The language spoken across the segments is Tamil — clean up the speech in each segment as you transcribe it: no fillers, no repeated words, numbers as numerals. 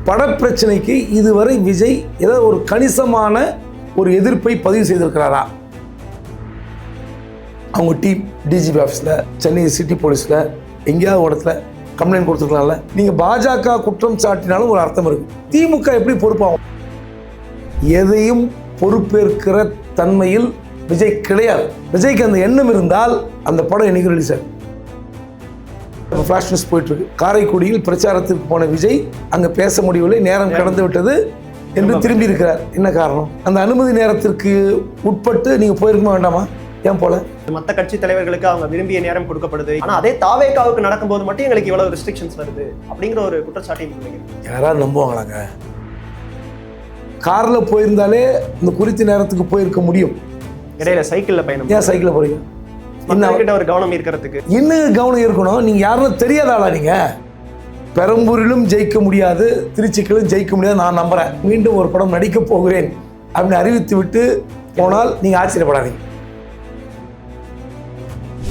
படப்பிரச்சனைக்கு இதுவரை விஜய் ஏதாவது ஒரு கணிசமான ஒரு எதிர்ப்பை பதிவு செய்திருக்கிறாரா? அவங்க டீம் டிஜிபி ஆஃபீஸில், சென்னை சிட்டி போலீஸில் எங்கேயாவது இடத்துல கம்ப்ளைண்ட் கொடுத்துருக்கலாம்ல. நீங்கள் பாஜக குற்றம் சாட்டினாலும் ஒரு அர்த்தம் இருக்கு. திமுக எப்படி பொறுப்பாகும்? எதையும் பொறுப்பேற்கிற தன்மையில் விஜய் கிடையாது. விஜய்க்கு அந்த எண்ணம் இருந்தால் அந்த படம் என்னைக்கு ரிலீஸ் ஆகும். ஃபிளாஷ் நியூஸ் போயிட்டு இருக்கு. காரைக்குடியில் பிரச்சாரத்திற்கு போன விஜய் அங்கே பேச முடியவில்லை, நேரம் கடந்து விட்டது என்று திரும்பி இருக்கிறார். என்ன காரணம்? அந்த அனுமதி நேரத்திற்கு உட்பட்டு நீங்க போயிருக்குமா வேண்டாமா? ஏன் போல? மற்ற கட்சி தலைவர்களுக்கு அவங்க விரும்பிய நேரம் கொடுக்கப்படுது, ஆனா அதே தாவேகாவுக்கு நடக்கும்போது மட்டும் எங்களுக்கு இவ்வளவு ரெஸ்ட்ரிக்ஷன்ஸ் வருது அப்படிங்கிற ஒரு குற்றச்சாட்டை யாராவது நம்புவாங்களாங்க? கார்ல போயிருந்தாலே இந்த குறித்த நேரத்துக்கு போயிருக்க முடியும். இடையில சைக்கிள்ல பயணம். ஏன் சைக்கிள்ல போறீங்க? ஒரு கவனம் இருக்கிறதுக்கு இன்னும் கவனம் இருக்கணும். நீங்க யாருன்னு தெரியாதாளா? நீங்க பெரம்பூரிலும் ஜெயிக்க முடியாது, திருச்சிக்கிலும் ஜெயிக்க முடியாது நான் நம்புறேன். மீண்டும் ஒரு படம் நடிக்க போகிறேன் அப்படின்னு அறிவித்து விட்டு போனால் நீங்க ஆச்சரியப்படாதீங்க.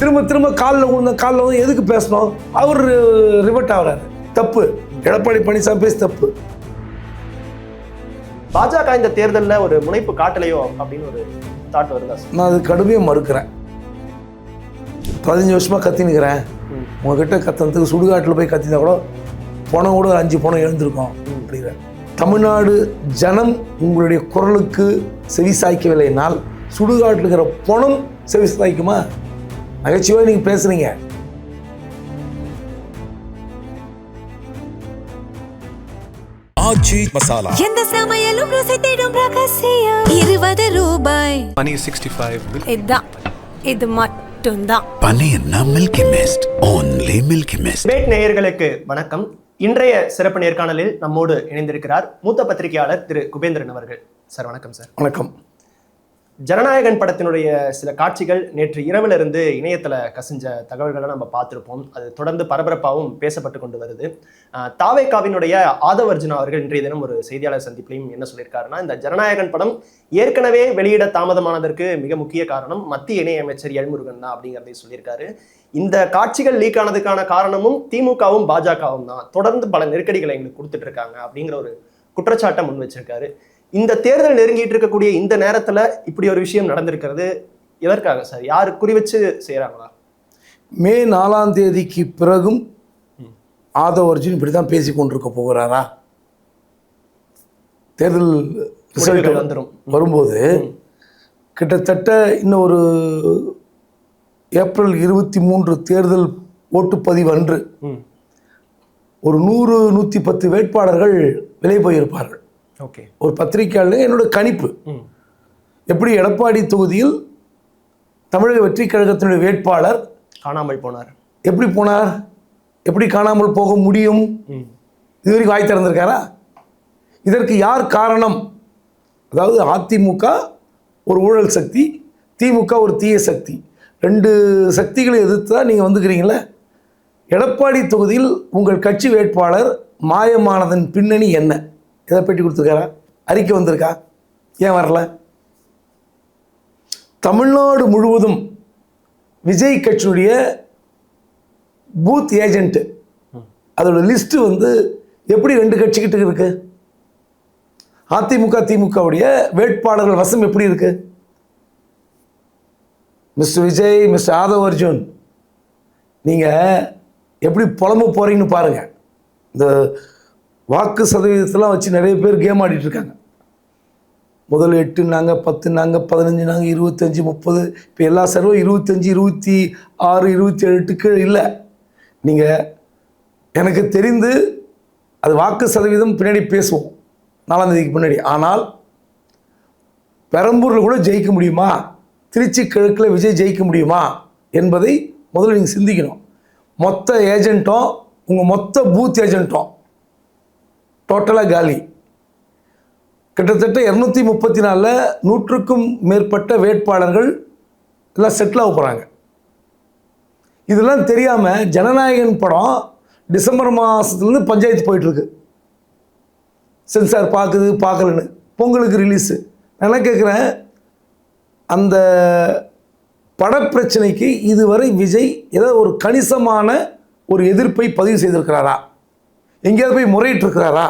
திரும்ப திரும்ப காலில் எதுக்கு பேசணும்? அவர் ரிவர்ட் ஆகிறாரு. தப்பு. எடப்பாடி பழனிசாமி பேச தப்பு. பாஜக இந்த தேர்தலில் ஒரு முனைப்பு காட்டலையோ அப்படின்னு ஒரு தாட் வருதா? நான் அது கடுமையாக மறுக்கிறேன். 15 வருஷமா கத்தினுக்கிறேன். உங்ககிட்ட கத்துறதுக்கு சுடுகாட்டில் போய் கத்தினா கூட பணம் கூட 5 பணம் எழுந்திருக்கும் அப்படிங்கிற. தமிழ்நாடு ஜனம் உங்களுடைய குரலுக்கு செவி சாய்க்கவில்லைனால் சுடுகாட்டில் இருக்கிற பணம் செவி சாய்க்குமா? நகைச்சுவை நீங்க பேசுறீங்க. ஆச்சி மசாலா எந்த சமையலும் ருசி தேடும் ரகசியம் 20 ரூபாய். பனீர் 65. இது மட்டும்தான். பனீர்னா milky mist, only milky mist. Debate நேயர்களுக்கு வணக்கம். இன்றைய சிறப்பு நேர்காணலில் நம்மோடு இணைந்திருக்கிறார் மூத்த பத்திரிகையாளர் திரு குபேந்திரன் அவர்கள். சார் வணக்கம். சார் வணக்கம். ஜனநாயகன் படத்தினுடைய சில காட்சிகள் நேற்று இரவுல இருந்து இணையத்துல கசிஞ்ச தகவல்களை நம்ம பார்த்திருப்போம். அது தொடர்ந்து பரபரப்பாகவும் பேசப்பட்டு கொண்டு வருது. தாவேகாவினுடைய ஆதவ் அர்ஜுனா அவர்கள் இன்றைய தினம் ஒரு செய்தியாளர் சந்திப்பிலையும் என்ன சொல்லியிருக்காருன்னா, இந்த ஜனநாயகன் படம் ஏற்கனவே வெளியிட தாமதமானதற்கு மிக முக்கிய காரணம் மத்திய இணையமைச்சர் எல்முருகன் தான் அப்படிங்கிறதை சொல்லியிருக்காரு. இந்த காட்சிகள் லீக் ஆனதுக்கான காரணமும் திமுகவும் பாஜகவும் தான். தொடர்ந்து பல நெருக்கடிகளை எங்களுக்கு கொடுத்துட்டு இருக்காங்க அப்படிங்கிற ஒரு குற்றச்சாட்டை முன் வச்சிருக்காரு. இந்த தேர்தல் நெருங்கிட்டு இருக்கக்கூடிய இந்த நேரத்துல இப்படி ஒரு விஷயம் நடந்திருக்கிறது எதற்காக சார்? யாரு குறி வச்சு செய்யறாங்களா? மே 4ஆம் தேதிக்கு பிறகும் ஆதவ் அர்ஜுன் இப்படிதான் பேசி கொண்டிருக்க போகிறாரா? தேர்தல் ரிசல்ட் வரும்போது கிட்டத்தட்ட இன்னும் ஒரு ஏப்ரல் 23 தேர்தல் ஓட்டுப்பதிவு அன்று ஒரு 100-110 வேட்பாளர்கள் விலை போயிருப்பார்கள். ஒரு பத்திரிகையாளர் என்னோட கணிப்பு. எப்படி எடப்பாடி தொகுதியில் தமிழக வெற்றி கழகத்தினுடைய வேட்பாளர் காணாமல் போனார், எப்படி போனார், எப்படி காணாமல் போக முடியும்? இதுவரைக்கும் வாய் திறந்திருக்காரா? இதற்கு யார் காரணம்? அதாவது அதிமுக ஒரு ஊழல் சக்தி, திமுக ஒரு தீய சக்தி. 2 சக்திகளை எதிர்த்து தான் நீங்கள் வந்துக்கிறீங்களே. எடப்பாடி தொகுதியில் உங்கள் கட்சி வேட்பாளர் மாயமானதன் பின்னணி என்ன? எதை பெட்டி கொடுத்துருக்காரா? அறிக்கை வந்திருக்கா? ஏன் வரல? தமிழ்நாடு முழுவதும் விஜய் கட்சியுடைய பூத் ஏஜென்ட் அதோட லிஸ்ட் எப்படி 2 கட்சிக்கிட்ட இருக்கு? அதிமுக திமுகவுடைய வேட்பாளர்கள் வசம் எப்படி இருக்கு? மிஸ்டர் விஜய், மிஸ்டர் ஆதவ் அர்ஜுன், நீங்க எப்படி புலம்ப போறீங்கன்னு பாருங்க. இந்த வாக்கு சதவீதத்தெல்லாம் வச்சு நிறைய பேர் கேம் ஆடிட்டு இருக்காங்க. முதல் 8நாங்க, 10நாங்க, 15நாங்க, 25, 30. இப்போ எல்லா சர்வும் 25, 26, 27க்கு இல்லை. நீங்கள் எனக்கு தெரிந்து அது வாக்கு சதவீதம் பின்னாடி பேசுவோம் 4ஆம் தேதிக்கு முன்னாடி. ஆனால் பெரம்பூரில் கூட ஜெயிக்க முடியுமா, திருச்சி கிழக்கில் விஜய் ஜெயிக்க முடியுமா என்பதை முதல்ல நீங்கள் சிந்திக்கணும். மொத்த ஏஜென்ட்டும் உங்கள் மொத்த பூத் ஏஜென்ட்டும் டோட்டலாக காலி. கிட்டத்தட்ட 234 100க்கும் மேற்பட்ட வேட்பாளர்கள் எல்லாம் செட்டில் ஆக போகிறாங்க. இதெல்லாம் தெரியாமல் ஜனநாயகன் படம் டிசம்பர் மாதத்துலேருந்து பஞ்சாயத்து போயிட்டுருக்கு. சென்சார் பார்க்கலன்னு பொங்கலுக்கு ரிலீஸு. நான் என்ன கேட்குறேன், அந்த படப்பிரச்சனைக்கு இதுவரை விஜய் ஏதாவது ஒரு கணிசமான ஒரு எதிர்ப்பை பதிவு செய்திருக்கிறாரா? எங்கேயாவது போய் முறையிட்டு இருக்கிறாரா?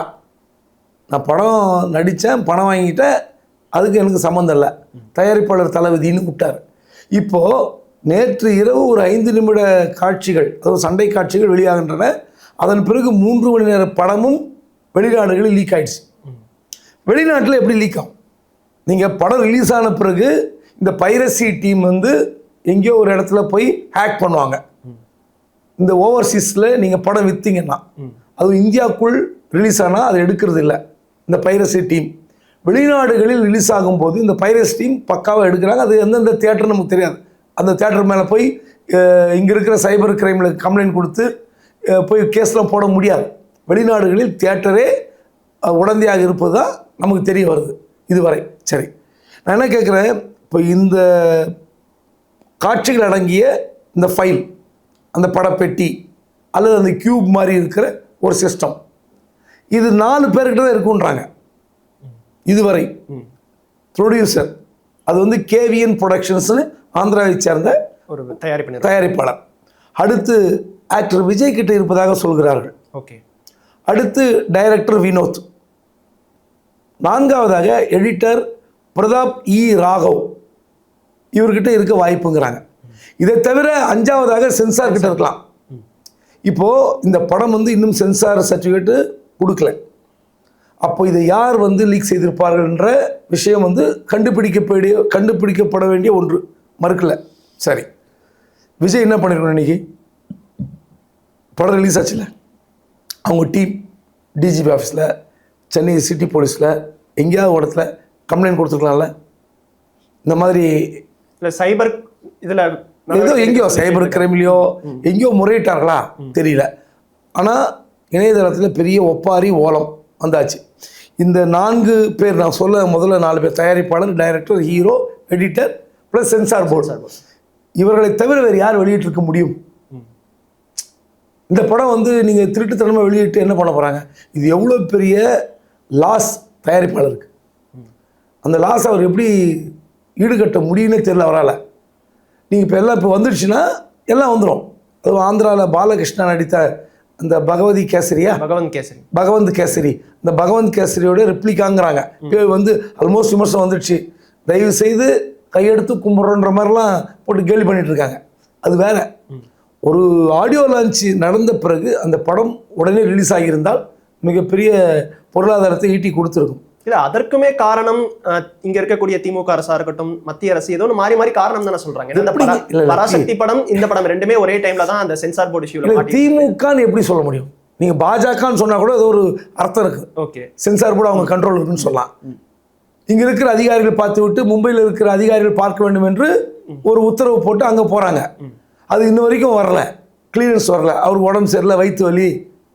நான் படம் நடித்தேன், பணம் வாங்கிட்டேன், அதுக்கு எனக்கு சம்மந்தம் இல்லை, தயாரிப்பாளர் தளபதினு விட்டார். இப்போது நேற்று இரவு ஒரு 5 நிமிட காட்சிகள், அதாவது சண்டை காட்சிகள் வெளியாகின்றன. அதன் பிறகு 3 மணி நேர படமும் வெளிநாடுகளில் லீக் ஆகிடுச்சு. வெளிநாட்டில் எப்படி லீக் ஆகும்? நீங்கள் படம் ரிலீஸ் ஆன பிறகு இந்த பைரசி டீம் வந்து எங்கேயோ ஒரு இடத்துல போய் ஹேக் பண்ணுவாங்க. இந்த ஓவர்சீஸில் நீங்கள் படம் விற்றீங்கன்னா, அது இந்தியாவுக்குள் ரிலீஸ் ஆனால் அதை எடுக்கிறது இல்லை இந்த பைரசி டீம். வெளிநாடுகளில் ரிலீஸ் ஆகும்போது இந்த பைரசி டீம் பக்காவாக எடுக்கிறாங்க. அது எந்தெந்த தியேட்டர்னு நமக்கு தெரியாது. அந்த தியேட்டர் மேலே போய் இங்கே இருக்கிற சைபர் கிரைமில் கம்ப்ளைண்ட் கொடுத்து போய் கேஸ்லாம் போட முடியாது. வெளிநாடுகளில் தியேட்டரே உடந்தையாக இருப்பது தான் நமக்கு தெரிய வருது இதுவரை. சரி, நான் என்ன கேட்குறேன், இப்போ இந்த காட்சிகள் அடங்கிய இந்த ஃபைல், அந்த படப்பெட்டி அல்லது அந்த கியூப் மாதிரி இருக்கிற ஒரு சிஸ்டம், இது 4 பேர்கிட்ட தான் இருக்குன்றாங்க இதுவரை. ப்ரொடியூசர் அது வந்து கேவிஎன் ப்ரொடக்ஷன்ஸ்னு ஆந்திராவை சேர்ந்த ஒரு தயாரிப்பாளர். அடுத்து ஆக்டர் விஜய் கிட்ட இருப்பதாக சொல்கிறார்கள். ஓகே. அடுத்து டைரக்டர் வினோத். 4வதாக எடிட்டர் பிரதாப் ராகவ், இவர்கிட்ட இருக்க வாய்ப்புங்கிறாங்க. இதை தவிர 5வதாக சென்சார் கிட்ட இருக்கலாம். இப்போது இந்த படம் வந்து இன்னும் சென்சார் சர்டிஃபிகேட்டு கொடுக்கல. அப்போ இதை யார் வந்து லீக் செய்திருப்பார்கள் என்ற விஷயம் வந்து கண்டுபிடிக்கப்பட வேண்டிய ஒன்று, மறுக்கல. சரி, விஜய் என்ன பண்ணியிருக்கணும்? இன்றைக்கி படம் ரிலீஸ் ஆச்சுல, அவங்க டீம் டிஜிபி ஆஃபீஸில், சென்னை சிட்டி போலீஸில் எங்கேயாவது இடத்துல கம்ப்ளைண்ட் கொடுத்துருக்கலாம்ல. இந்த மாதிரி இல்லை சைபர் இதில் ஏதோ எங்கேயோ சைபர் கிரைம்லையோ எங்கேயோ முறையிட்டார்களா தெரியல. ஆனால் இணையதளத்தில் பெரிய ஒப்பாரி ஓலம் வந்தாச்சு. இந்த 4 பேர் நான் சொல்ல முதல்ல 4 பேர், தயாரிப்பாளர், director, hero, editor plus censor board, இவர்களை தவிர வேறு யார் வெளியிட்டிருக்க முடியும்? இந்த படம் வந்து நீங்கள் திருட்டுத்தனமாக வெளியிட்டு என்ன பண்ண போகிறாங்க? இது எவ்வளோ பெரிய லாஸ் தயாரிப்பாளருக்கு. அந்த லாஸ் அவர் எப்படி ஈடுகட்ட முடியும்னே தெரியல அவரால். நீங்கள் இப்போ எல்லாம் இப்போ வந்துடுச்சுன்னா எல்லாம் வந்துடும். அது ஆந்திராவில் பாலகிருஷ்ணா நடித்த அந்த பகவந்த் கேசரி, இந்த பகவந்த் கேசரியோட ரெப்ளிகாங்கிறாங்க. இப்போ வந்து ஆல்மோஸ்ட் விமர்சனம் வந்துடுச்சு. தயவு செய்து கையெடுத்து கும்பிட்றோன்ற மாதிரிலாம் போட்டு கேலி பண்ணிட்டு இருக்காங்க. அது வேற. ஒரு ஆடியோ லான்ச் நடந்த பிறகு அந்த படம் உடனே ரிலீஸ் ஆகியிருந்தால் மிகப்பெரிய பொருளாதாரத்தை ஈட்டி கொடுத்துருக்கும். இல்லை, அதற்குமே காரணம் இங்க இருக்கக்கூடிய திமுக அரசா இருக்கட்டும், மத்திய அரசு ஏதோ மாறி மாறி காரணம் தானே சொல்றாங்க. இந்த பராசக்தி படம், இந்த படம் ரெண்டுமே ஒரே டைம்ல தான் அந்த சென்சார் போர்டு இஷ்யூல. திமுகன்னு எப்படி சொல்ல முடியும்? நீங்க பாஜகன்னு சொன்னா கூட அது ஒரு அர்த்தம் இருக்கு. ஓகே, சென்சார் போர்டு அவங்க கண்ட்ரோல் இருக்குன்னு சொல்லலாம். இங்க இருக்கிற அதிகாரிகள் பார்த்து விட்டு மும்பையில் இருக்கிற அதிகாரிகள் பார்க்க வேண்டும் என்று ஒரு உத்தரவு போட்டு அங்க போறாங்க. அது இன்ன வரைக்கும் வரல, கிளியரன்ஸ் வரல. அவருக்கு உடம்பு சரியில்லை, வயிற்று வலி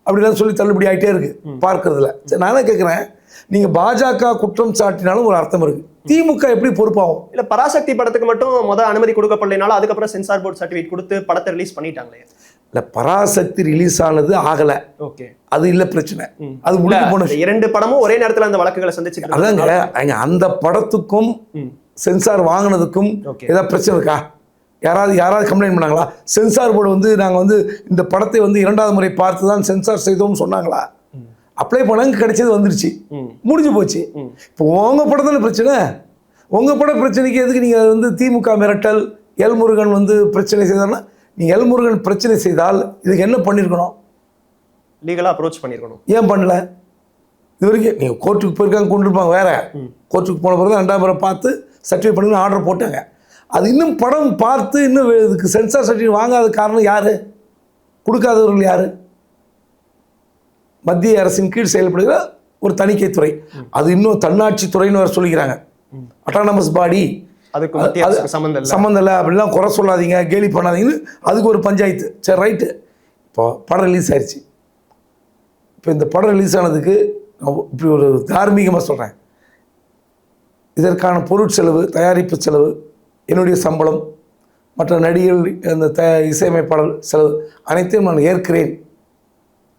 அப்படிலாம் சொல்லி தள்ளுபடி ஆகிட்டே இருக்கு பார்க்கறதுல. நானே கேட்குறேன், நீங்கள் பாஜக குற்றம் சாட்டினாலும் ஒரு அர்த்தம் இருக்கு. திமுக எப்படி பொறுப்பாகும்? இல்லை, பராசக்தி படத்துக்கு மட்டும் அனுமதி கொடுக்கப்படலைனாலும் அதுக்கப்புறம் சென்சார் போர்டு சர்டிஃபிகேட் கொடுத்து படத்தை ரிலீஸ் பண்ணிட்டாங்களே. இல்லை, பராசக்தி ரிலீஸ் ஆனது ஆகல. ஓகே, அது இல்லை பிரச்சனை. அது முடிஞ்சு போனது. 2 படமும் ஒரே நேரத்தில் அந்த வழக்குகளை சந்திச்சு. அதாங்க, அந்த படத்துக்கும் சென்சார் வாங்கினதுக்கும் ஏதாவது பிரச்சனை இருக்கா? யாராவது கம்ப்ளைண்ட் பண்ணாங்களா? சென்சார் போர்டு வந்து நாங்கள் வந்து இந்த படத்தை வந்து 2வது முறை பார்த்து தான் சென்சார் செய்தோம்னு சொன்னாங்களா? அப்ளை பண்ணாங்க, கிடைச்சது வந்துருச்சு, முடிஞ்சு போச்சு. இப்போ உங்கள் படம் தானே பிரச்சனை. உங்கள் படம் பிரச்சனைக்கு எதுக்கு நீங்கள் வந்து திமுக மிரட்டல், எல்முருகன் வந்து பிரச்சனை செய்தார்னா, நீங்கள் எல்முருகன் பிரச்சனை செய்தால் இதுக்கு என்ன பண்ணியிருக்கணும்? லீகலாக அப்ரோச் பண்ணியிருக்கணும். ஏன் பண்ணல? இது வரைக்கும் நீங்கள் கோர்ட்டுக்கு போயிருக்காங்க, கொண்டு இருப்பாங்க வேற. கோர்ட்டுக்கு போன பிறகு 2வது முறை பார்த்து சர்டிஃபிகேட் பண்ணி ஆர்டர் போட்டாங்க. அது இன்னும் படம் பார்த்து இன்னும் இதுக்கு சென்சார் சர்டிஃபிகேட் வாங்காத காரணம் யார்? கொடுக்காதவர்கள் யார்? மத்திய அரசின் கீழ் செயல்படுகிற ஒரு தணிக்கை துறை. அது இன்னும் தன்னாட்சி துறைன்னு வேறு சொல்லிக்கிறாங்க. அட்டானமஸ் பாடி, அதுக்கு சம்மந்தம் இல்லை அப்படிலாம் குறை சொல்லாதீங்க, கேலி பண்ணாதீங்கன்னு அதுக்கு ஒரு பஞ்சாயத்து. சரி, ரைட்டு. இப்போ படம் ரிலீஸ் ஆயிடுச்சு. இப்போ இந்த படம் ரிலீஸ் ஆனதுக்கு இப்படி ஒரு தார்மீகமாக சொல்கிறேன். இதற்கான பொருட்செலவு, தயாரிப்பு செலவு, என்னுடைய சம்பளம், மற்ற நடிகர்கள், அந்த இசையமைப்பாளர் செலவு அனைத்தையும் நான் ஏற்கிறேன்.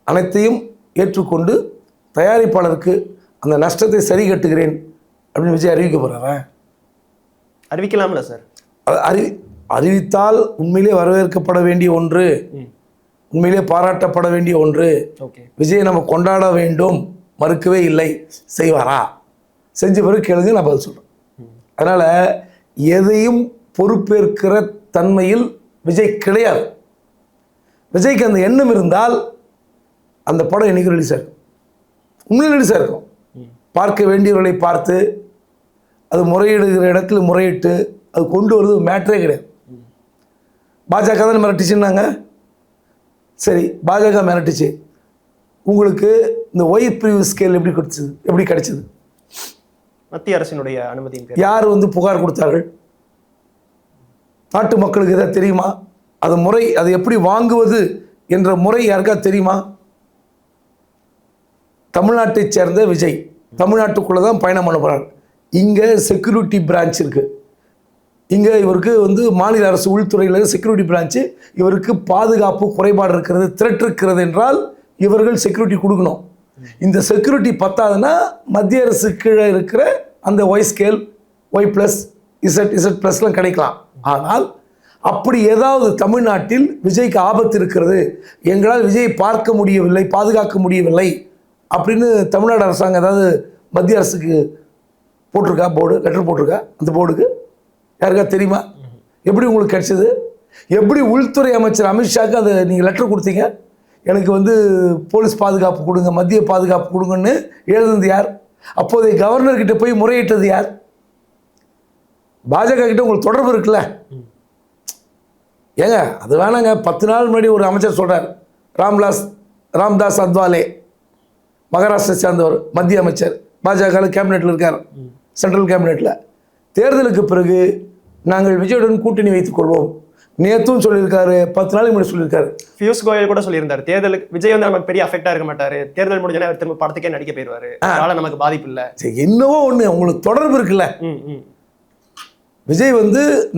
அனைத்தையும் ஏற்றுக்கொண்டு தயாரிப்பாளருக்கு அந்த நஷ்டத்தை சரி கட்டுகிறேன் அப்படின்னு விஜய் அறிவிக்க போகிறாரா? அறிவிக்கலாம்ல சார். அறிவித்தால் உண்மையிலே வரவேற்கப்பட வேண்டிய ஒன்று, உண்மையிலே பாராட்டப்பட வேண்டிய ஒன்று. விஜயை நம்ம கொண்டாட வேண்டும். மறுக்கவே இல்லை. செய்வாரா? செஞ்ச பிறகு கேளுங்க, நான் பதில் சொல்கிறேன். அதனால் எதையும் பொறுப்பேற்கிற தன்மையில் விஜய் கிடையாது. விஜய்க்கு அந்த எண்ணம் இருந்தால் அந்த படம் என்னைக்கு ரிலீஸ் ஆகும், உண்மையில் ரிலீஸ் ஆகிருக்கும். பார்க்க வேண்டியவர்களை பார்த்து அது முறையிடுகிற இடத்துல முறையிட்டு அது கொண்டு வருது மேட்டரே கிடையாது. பாஜக தான் மிரட்டிச்சுன்னாங்க. சரி, பாஜக மிரட்டிச்சு, உங்களுக்கு இந்த ஒய் பிரிவு ஸ்கேல் எப்படி கிடைச்சது? மத்திய அரசினுடைய அனுமதி. யார் புகார் கொடுத்தார்கள்? நாட்டு மக்களுக்கு எதாவது தெரியுமா? அது முறை, அது எப்படி வாங்குவது என்ற முறை யாருக்கா தெரியுமா? தமிழ்நாட்டை சேர்ந்த விஜய் தமிழ்நாட்டுக்குள்ளே தான் பயணம் பண்ண போகிறார். இங்கே செக்யூரிட்டி பிரான்ச் இருக்குது. இங்கே இவருக்கு மாநில அரசு உள்துறையில் செக்யூரிட்டி பிரான்ச்சு, இவருக்கு பாதுகாப்பு குறைபாடு இருக்கிறது, த்ரெட் இருக்கிறது என்றால் இவர்கள் செக்யூரிட்டி கொடுக்கணும். இந்த செக்யூரிட்டி பத்தாதுன்னா மத்திய அரசு கீழே இருக்கிற அந்த Y scale, Y plus, Z ப்ளஸ்லாம் கிடைக்கலாம். ஆனால் அப்படி ஏதாவது தமிழ்நாட்டில் விஜய்க்கு ஆபத்து இருக்கிறது, எங்களால் விஜயை பார்க்க முடியவில்லை, பாதுகாக்க முடியவில்லை அப்படின்னு தமிழ்நாடு அரசாங்கம் ஏதாவது மத்திய அரசுக்கு போட்டிருக்கா? லெட்டர் போட்டிருக்கா? அந்த போர்டுக்கு யாருக்கா தெரியுமா? எப்படி உங்களுக்கு கிடைச்சது? எப்படி உள்துறை அமைச்சர் அமித்ஷாவுக்கு அதை நீங்கள் லெட்டர் கொடுத்தீங்க? எனக்கு போலீஸ் பாதுகாப்பு கொடுங்க, மத்திய பாதுகாப்பு கொடுங்கன்னு எழுதுனது யார்? அப்போதைய கவர்னர்கிட்ட போய் முறையிட்டது யார்? பாஜக கிட்ட உங்களுக்கு தொடர்பு இருக்குல்ல? ஏங்க அது வேணாங்க. 10 நாள் முன்னாடி ஒரு அமைச்சர் சொல்கிறார், ராம்தாஸ் அத்வாலே, மகாராஷ்டிரா சேர்ந்தவர், மத்திய அமைச்சர், பாஜக கேபினெட்டில் இருக்கார், சென்ட்ரல் கேபினெட்டில். தேர்தலுக்கு பிறகு நாங்கள் விஜயுடன் கூட்டணி வைத்துக் கொள்வோம் நேத்தும் சொல்லியிருக்காரு, 10 நாளைக்கு முன்னாடி சொல்லியிருக்காரு. பியூஷ் கோயல் கூட சொல்லியிருந்தாரு, தேர்தலுக்கு விஜய் நமக்கு பெரிய அஃபெக்டா இருக்க மாட்டாரு, தேர்தல் முடிஞ்சா அவர் திரும்ப படத்துக்கே நடிக்க போயிடுவாரு, அதனால நமக்கு பாதிப்பு இல்லை. என்னவோ ஒன்று உங்களுக்கு தொடர்பு இருக்குல்ல. விஜய்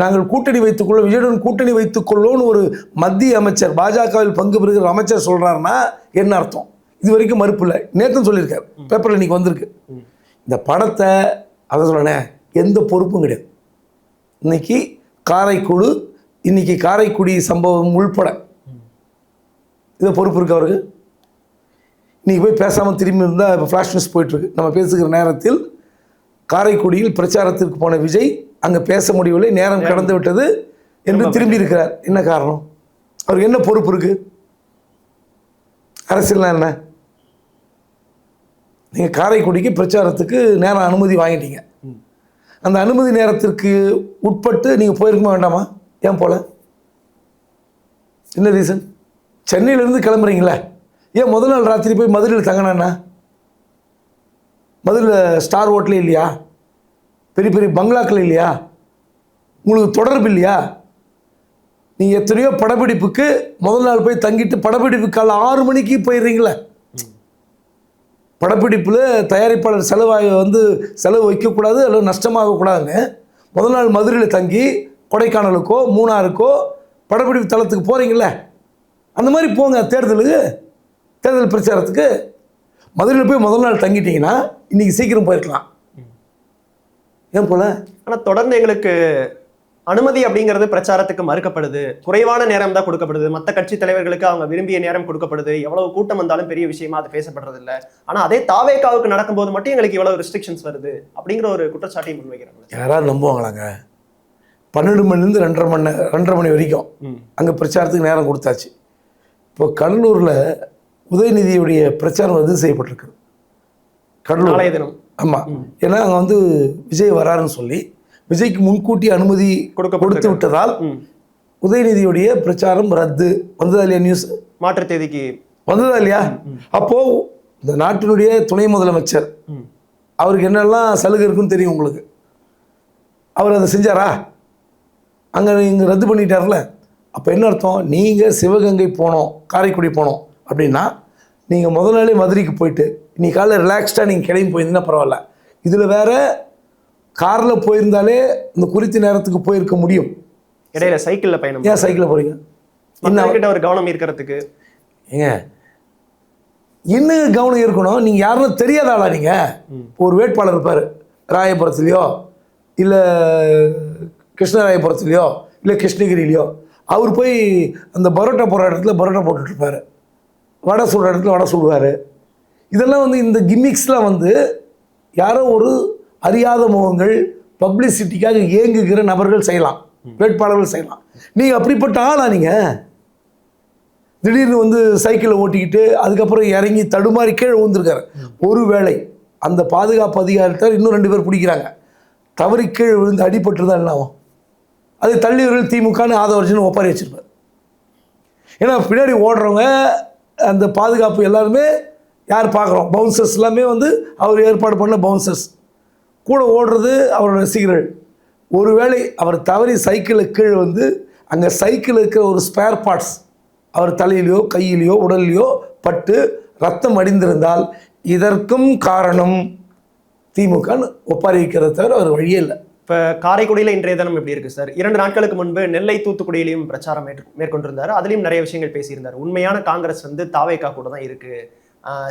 நாங்கள் கூட்டணி வைத்துக்கொள்ளும், விஜயுடன் கூட்டணி வைத்துக்கொள்ளும்னு ஒரு மத்திய அமைச்சர், பாஜகவில் பங்கு பெறுகிற அமைச்சர் சொல்றாருன்னா என்ன அர்த்தம்? இது வரைக்கும் மறுப்பு இல்லை. நேத்தும் சொல்லியிருக்காரு, பேப்பர்ல இன்னைக்கு வந்திருக்கு. இந்த படத்தை அதை சொல்றேன், எந்த பொறுப்பும் கிடையாது. இன்னைக்கு காரைக்குடி சம்பவம் உள்பட இதை பொறுப்பு இருக்கு அவருக்கு. இன்னைக்கு போய் பேசாமல் திரும்பி இருந்தால் இப்போ ஃப்ளாஷ் நியூஸ் போயிட்டுருக்கு. நம்ம பேசுகிற நேரத்தில் காரைக்குடியில் பிரச்சாரத்திற்கு போன விஜய் அங்கே பேச முடியவில்லை, நேரம் கடந்து விட்டது என்று திரும்பி இருக்கிறார். என்ன காரணம்? அவருக்கு என்ன பொறுப்பு இருக்கு? அரசியல்னா என்ன? நீங்கள் காரைக்குடிக்கு பிரச்சாரத்துக்கு நேரம் அனுமதி வாங்கிட்டீங்க. அந்த அனுமதி நேரத்திற்கு உட்பட்டு நீங்கள் போயிருக்குமா வேண்டாமா? ஏன் போல? என்ன ரீசன்? சென்னையிலேருந்து கிளம்புறீங்களே, ஏன் முதல் நாள் ராத்திரி போய் மதுரையில் தங்கினா? மதுரையில் ஸ்டார் ஹோட்டலே இல்லையா? பெரிய பெரிய பங்களாக்கள் இல்லையா? உங்களுக்கு தொடர்பு இல்லையா? நீங்கள் எத்தனையோ படப்பிடிப்புக்கு முதல் நாள் போய் தங்கிட்டு படப்பிடிப்பு காலை 6 மணிக்கு போயிடுறீங்களே. படப்பிடிப்பில் தயாரிப்பாளர் செலவு வைக்கக்கூடாது, அல்லது நஷ்டமாகக்கூடாதுன்னு முதல் நாள் மதுரையில் தங்கி கொடைக்கானலுக்கோ மூணாருக்கோ படப்பிடிப்பு தளத்துக்கு போகிறீங்களே, அந்த மாதிரி போங்க. தேர்தல் பிரச்சாரத்துக்கு மதுரையில் போய் முதல் நாள் தங்கிட்டீங்கன்னா இன்றைக்கி சீக்கிரம் போயிருக்கலாம். ஏன் போல? ஆனால் தொடர்ந்து எங்களுக்கு அனுமதி அப்படிங்கிறது பிரச்சாரத்துக்கு மறுக்கப்படுது, குறைவான நேரம் தான் கொடுக்கப்படுது, மற்ற கட்சி தலைவர்களுக்கு அவங்க விரும்பிய நேரம் கொடுக்கப்படுது, எவ்வளவு கூட்டம் வந்தாலும் பெரிய விஷயமா அது பேசப்படுறது இல்லை. ஆனால் அதே தாவேகாவுக்கு நடக்கும்போது மட்டும் எங்களுக்கு இவ்வளவு ரெஸ்ட்ரிக்ஷன்ஸ் வருது அப்படிங்கிற ஒரு குற்றச்சாட்டை முன்வைக்கிறாங்க. யாராவது நம்புவாங்களாங்க? 12 மணிலேருந்து 2:30 மணி வரைக்கும் அங்கே பிரச்சாரத்துக்கு நேரம் கொடுத்தாச்சு. இப்போ கடலூரில் உதயநிதியுடைய பிரச்சாரம் ரத்து செய்யப்பட்டிருக்கு. நாளைய தினம். ஆமாம், ஏன்னா அங்கே விஜய் வராருன்னு சொல்லி விஜய்க்கு முன்கூட்டி அனுமதி கொடுத்து விட்டதால் உதயநிதியுடைய பிரச்சாரம் ரத்து. வந்ததா இல்லையா நியூஸ்? மாற்று தேதிக்கு வந்ததா இல்லையா? அப்போ இந்த நாட்டினுடைய துணை முதலமைச்சர் அவருக்கு என்னெல்லாம் சலுகை இருக்குன்னு தெரியும் உங்களுக்கு. அவர் அதை செஞ்சாரா? இங்கே ரத்து பண்ணிட்டார்ல. அப்போ என்ன அர்த்தம்? நீங்கள் சிவகங்கை போனோம், காரைக்குடி போனோம் அப்படின்னா நீங்கள் முதல் நாளே மதுரைக்கு போயிட்டு இன்னைக்கு காலையில் ரிலாக்ஸ்டாக நீங்கள் கிளம்பி போயிருந்தீங்கன்னா பரவாயில்ல. இதில் வேற காரில் போயிருந்தாலே இந்த குறித்த நேரத்துக்கு போயிருக்க முடியும். இடையில சைக்கிளில் பயணம். ஏன் சைக்கிளில் போகிறீங்க? இன்னும் ஒரு கவனம் இருக்கிறதுக்கு. ஏங்க இன்னும் கவனம் இருக்கணும். நீங்கள் யாருன்னு தெரியாத ஆளா? நீங்கள் ஒரு வேட்பாளர் இருப்பார் ராயபுரத்துலையோ இல்லை கிருஷ்ணராயபுரத்துலையோ இல்லை கிருஷ்ணகிரிலையோ, அவர் போய் அந்த பரோட்டா போடுற இடத்துல பரோட்டா போட்டுட்ருப்பார், வடை சுடுற இடத்துல வடை சுடுவார். இதெல்லாம் வந்து இந்த கிம்மிக்ஸ்லாம் வந்து யாரோ ஒரு அறியாத முகங்கள் பப்ளிசிட்டிக்காக இயங்குகிற நபர்கள் செய்யலாம், வேட்பாளர்கள் செய்யலாம். நீங்கள் அப்படிப்பட்ட ஆளா நீங்கள்? திடீர்னு வந்து சைக்கிளை ஓட்டிக்கிட்டு அதுக்கப்புறம் இறங்கி தடுமாறி கீழே விழுந்திருக்காரு. ஒருவேளை அந்த பாதுகாப்பு அதிகாரிட்டார் இன்னும் 2 பேர் பிடிக்கிறாங்க, தவறி கீழே விழுந்து அடிபட்டுருந்தா என்ன ஆகும்? அது தள்ளியவர்கள் திமுகன்னு ஆதவர்ஜன் ஒப்பாரி வச்சிருப்பார். ஏன்னா பின்னாடி ஓடுறவங்க அந்த பாதுகாப்பு எல்லாருமே யார் பார்க்குறோம், பவுன்சர்ஸ் எல்லாமே வந்து அவர் ஏற்பாடு பண்ண பவுன்சர்ஸ், கூட ஓடுறது அவரோட ரசிகர்கள். ஒருவேளை அவர் தவறி சைக்கிளை கீழே வந்து அங்கே சைக்கிள் இருக்கிற ஒரு ஸ்பேர் பார்ட்ஸ் அவர் தலையிலையோ கையிலையோ உடல்லையோ பட்டு ரத்தம் அடிந்திருந்தால் இதற்கும் காரணம் திமுகன்னு ஒப்பாரி வைக்கிறத தவிர அவர் வழியே இல்லை. இப்போ காரைக்குடியில் இன்றைய தினம் எப்படி இருக்கு சார்? 2 நாட்களுக்கு முன்பு நெல்லை தூத்துக்குடியிலையும் பிரச்சாரம் மேற்கொண்டிருந்தார். அதுலேயும் நிறைய விஷயங்கள் பேசியிருந்தார். உண்மையான காங்கிரஸ் வந்து தாவேகா கூட தான் இருக்கு,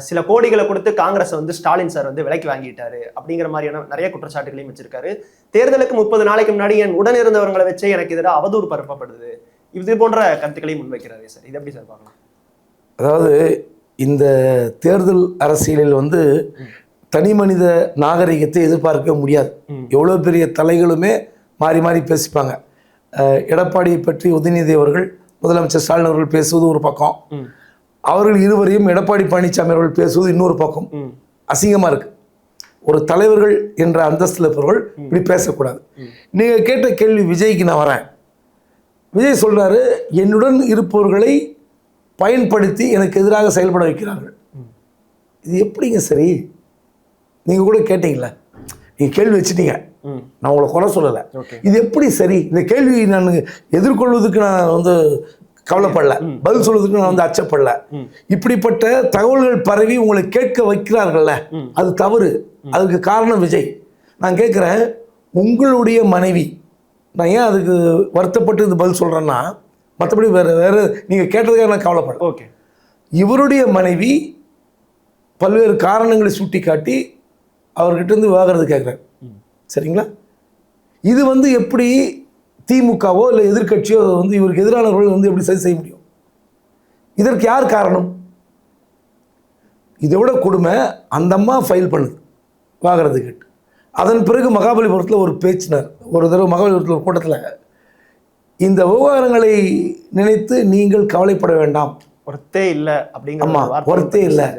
சில கோடிகளை கொடுத்து காங்கிரஸ் வந்து ஸ்டாலின் சார் வந்து விலைக்கு வாங்கிட்டாரு அப்படிங்கிற மாதிரியான நிறைய குற்றச்சாட்டுகளையும் வச்சிருக்காரு. தேர்தலுக்கு 30 நாளைக்கு முன்னாடி என் உடன் இருந்தவர்களை வச்சு எனக்கு எதிராக அவதூறு பரப்பப்படுது, இது போன்ற கருத்துக்களையும் முன்வைக்கிறாரு சார். இது எப்படி சார் பார்க்கலாம்? அதாவது இந்த தேர்தல் அரசியலில் வந்து தனி மனித நாகரிகத்தை எதிர்பார்க்க முடியாது. எவ்வளோ பெரிய தலைகளுமே மாறி மாறி பேசிப்பாங்க. எடப்பாடியை பற்றி உதயநிதி அவர்கள், முதலமைச்சர் ஸ்டாலின் அவர்கள் பேசுவது ஒரு பக்கம், அவர்கள் இருவரையும் எடப்பாடி பழனிசாமி அவர்கள் பேசுவது இன்னொரு பக்கம். அசிங்கமாக இருக்கு. ஒரு தலைவர்கள் என்ற அந்தஸ்தில் இருப்பவர்கள் இப்படி பேசக்கூடாது. நீங்கள் கேட்ட கேள்வி விஜய்க்கு நான் வரேன். விஜய் சொல்றாரு, என்னுடன் இருப்பவர்களை பயன்படுத்தி எனக்கு எதிராக செயல்பட வைக்கிறார்கள். இது எப்படிங்க சரி? நீங்கள் கூட கேட்டீங்களா, நீங்கள் கேள்வி வச்சுட்டீங்க, நான் உங்களை குறை சொல்லலை. இது எப்படி சரி? இந்த கேள்வி நான் எதிர்கொள்வதற்கு நான் வந்து கவலைப்படல, பதில் சொல்வதற்கு நான் வந்து அச்சப்படல. இப்படிப்பட்ட தகவல்கள் பரவி உங்களை கேட்க வைக்கிறார்கள்ல, அது தவறு. அதுக்கு காரணம் விஜய். நான் கேட்குறேன், உங்களுடைய மனைவி, நான் ஏன் அதுக்கு வருத்தப்பட்டு இது பதில் சொல்கிறேன்னா, மற்றபடி வேறு நீங்கள் கேட்டதுக்காக நான் கவலைப்படல. ஓகே, இவருடைய மனைவி பல்வேறு காரணங்களை சுட்டி காட்டி அவர்கிட்ட இருந்து விவாகரத்து கேட்குறாரு, சரிங்களா? இது வந்து எப்படி திமுகவோ இல்லை எதிர்கட்சியோ வந்து இவருக்கு எதிரானவர்கள் வந்து எப்படி சரி செய்ய முடியும்? இதற்கு யார் காரணம்? இதை விட கொடுமை, அந்த அம்மா ஃபைல் பண்ணுது விவாகரத்து கேட்டு. அதன் பிறகு மகாபலிபுரத்தில் ஒரு பேச்சினார். ஒரு தடவை மகாபலிபுரத்தில் ஒரு கூட்டத்தில், இந்த விவகாரங்களை நினைத்து நீங்கள் கவலைப்பட வேண்டாம், ஒருத்தே இல்லை அப்படிங்கிற. ஆமாம், ஒருத்தே இல்லை,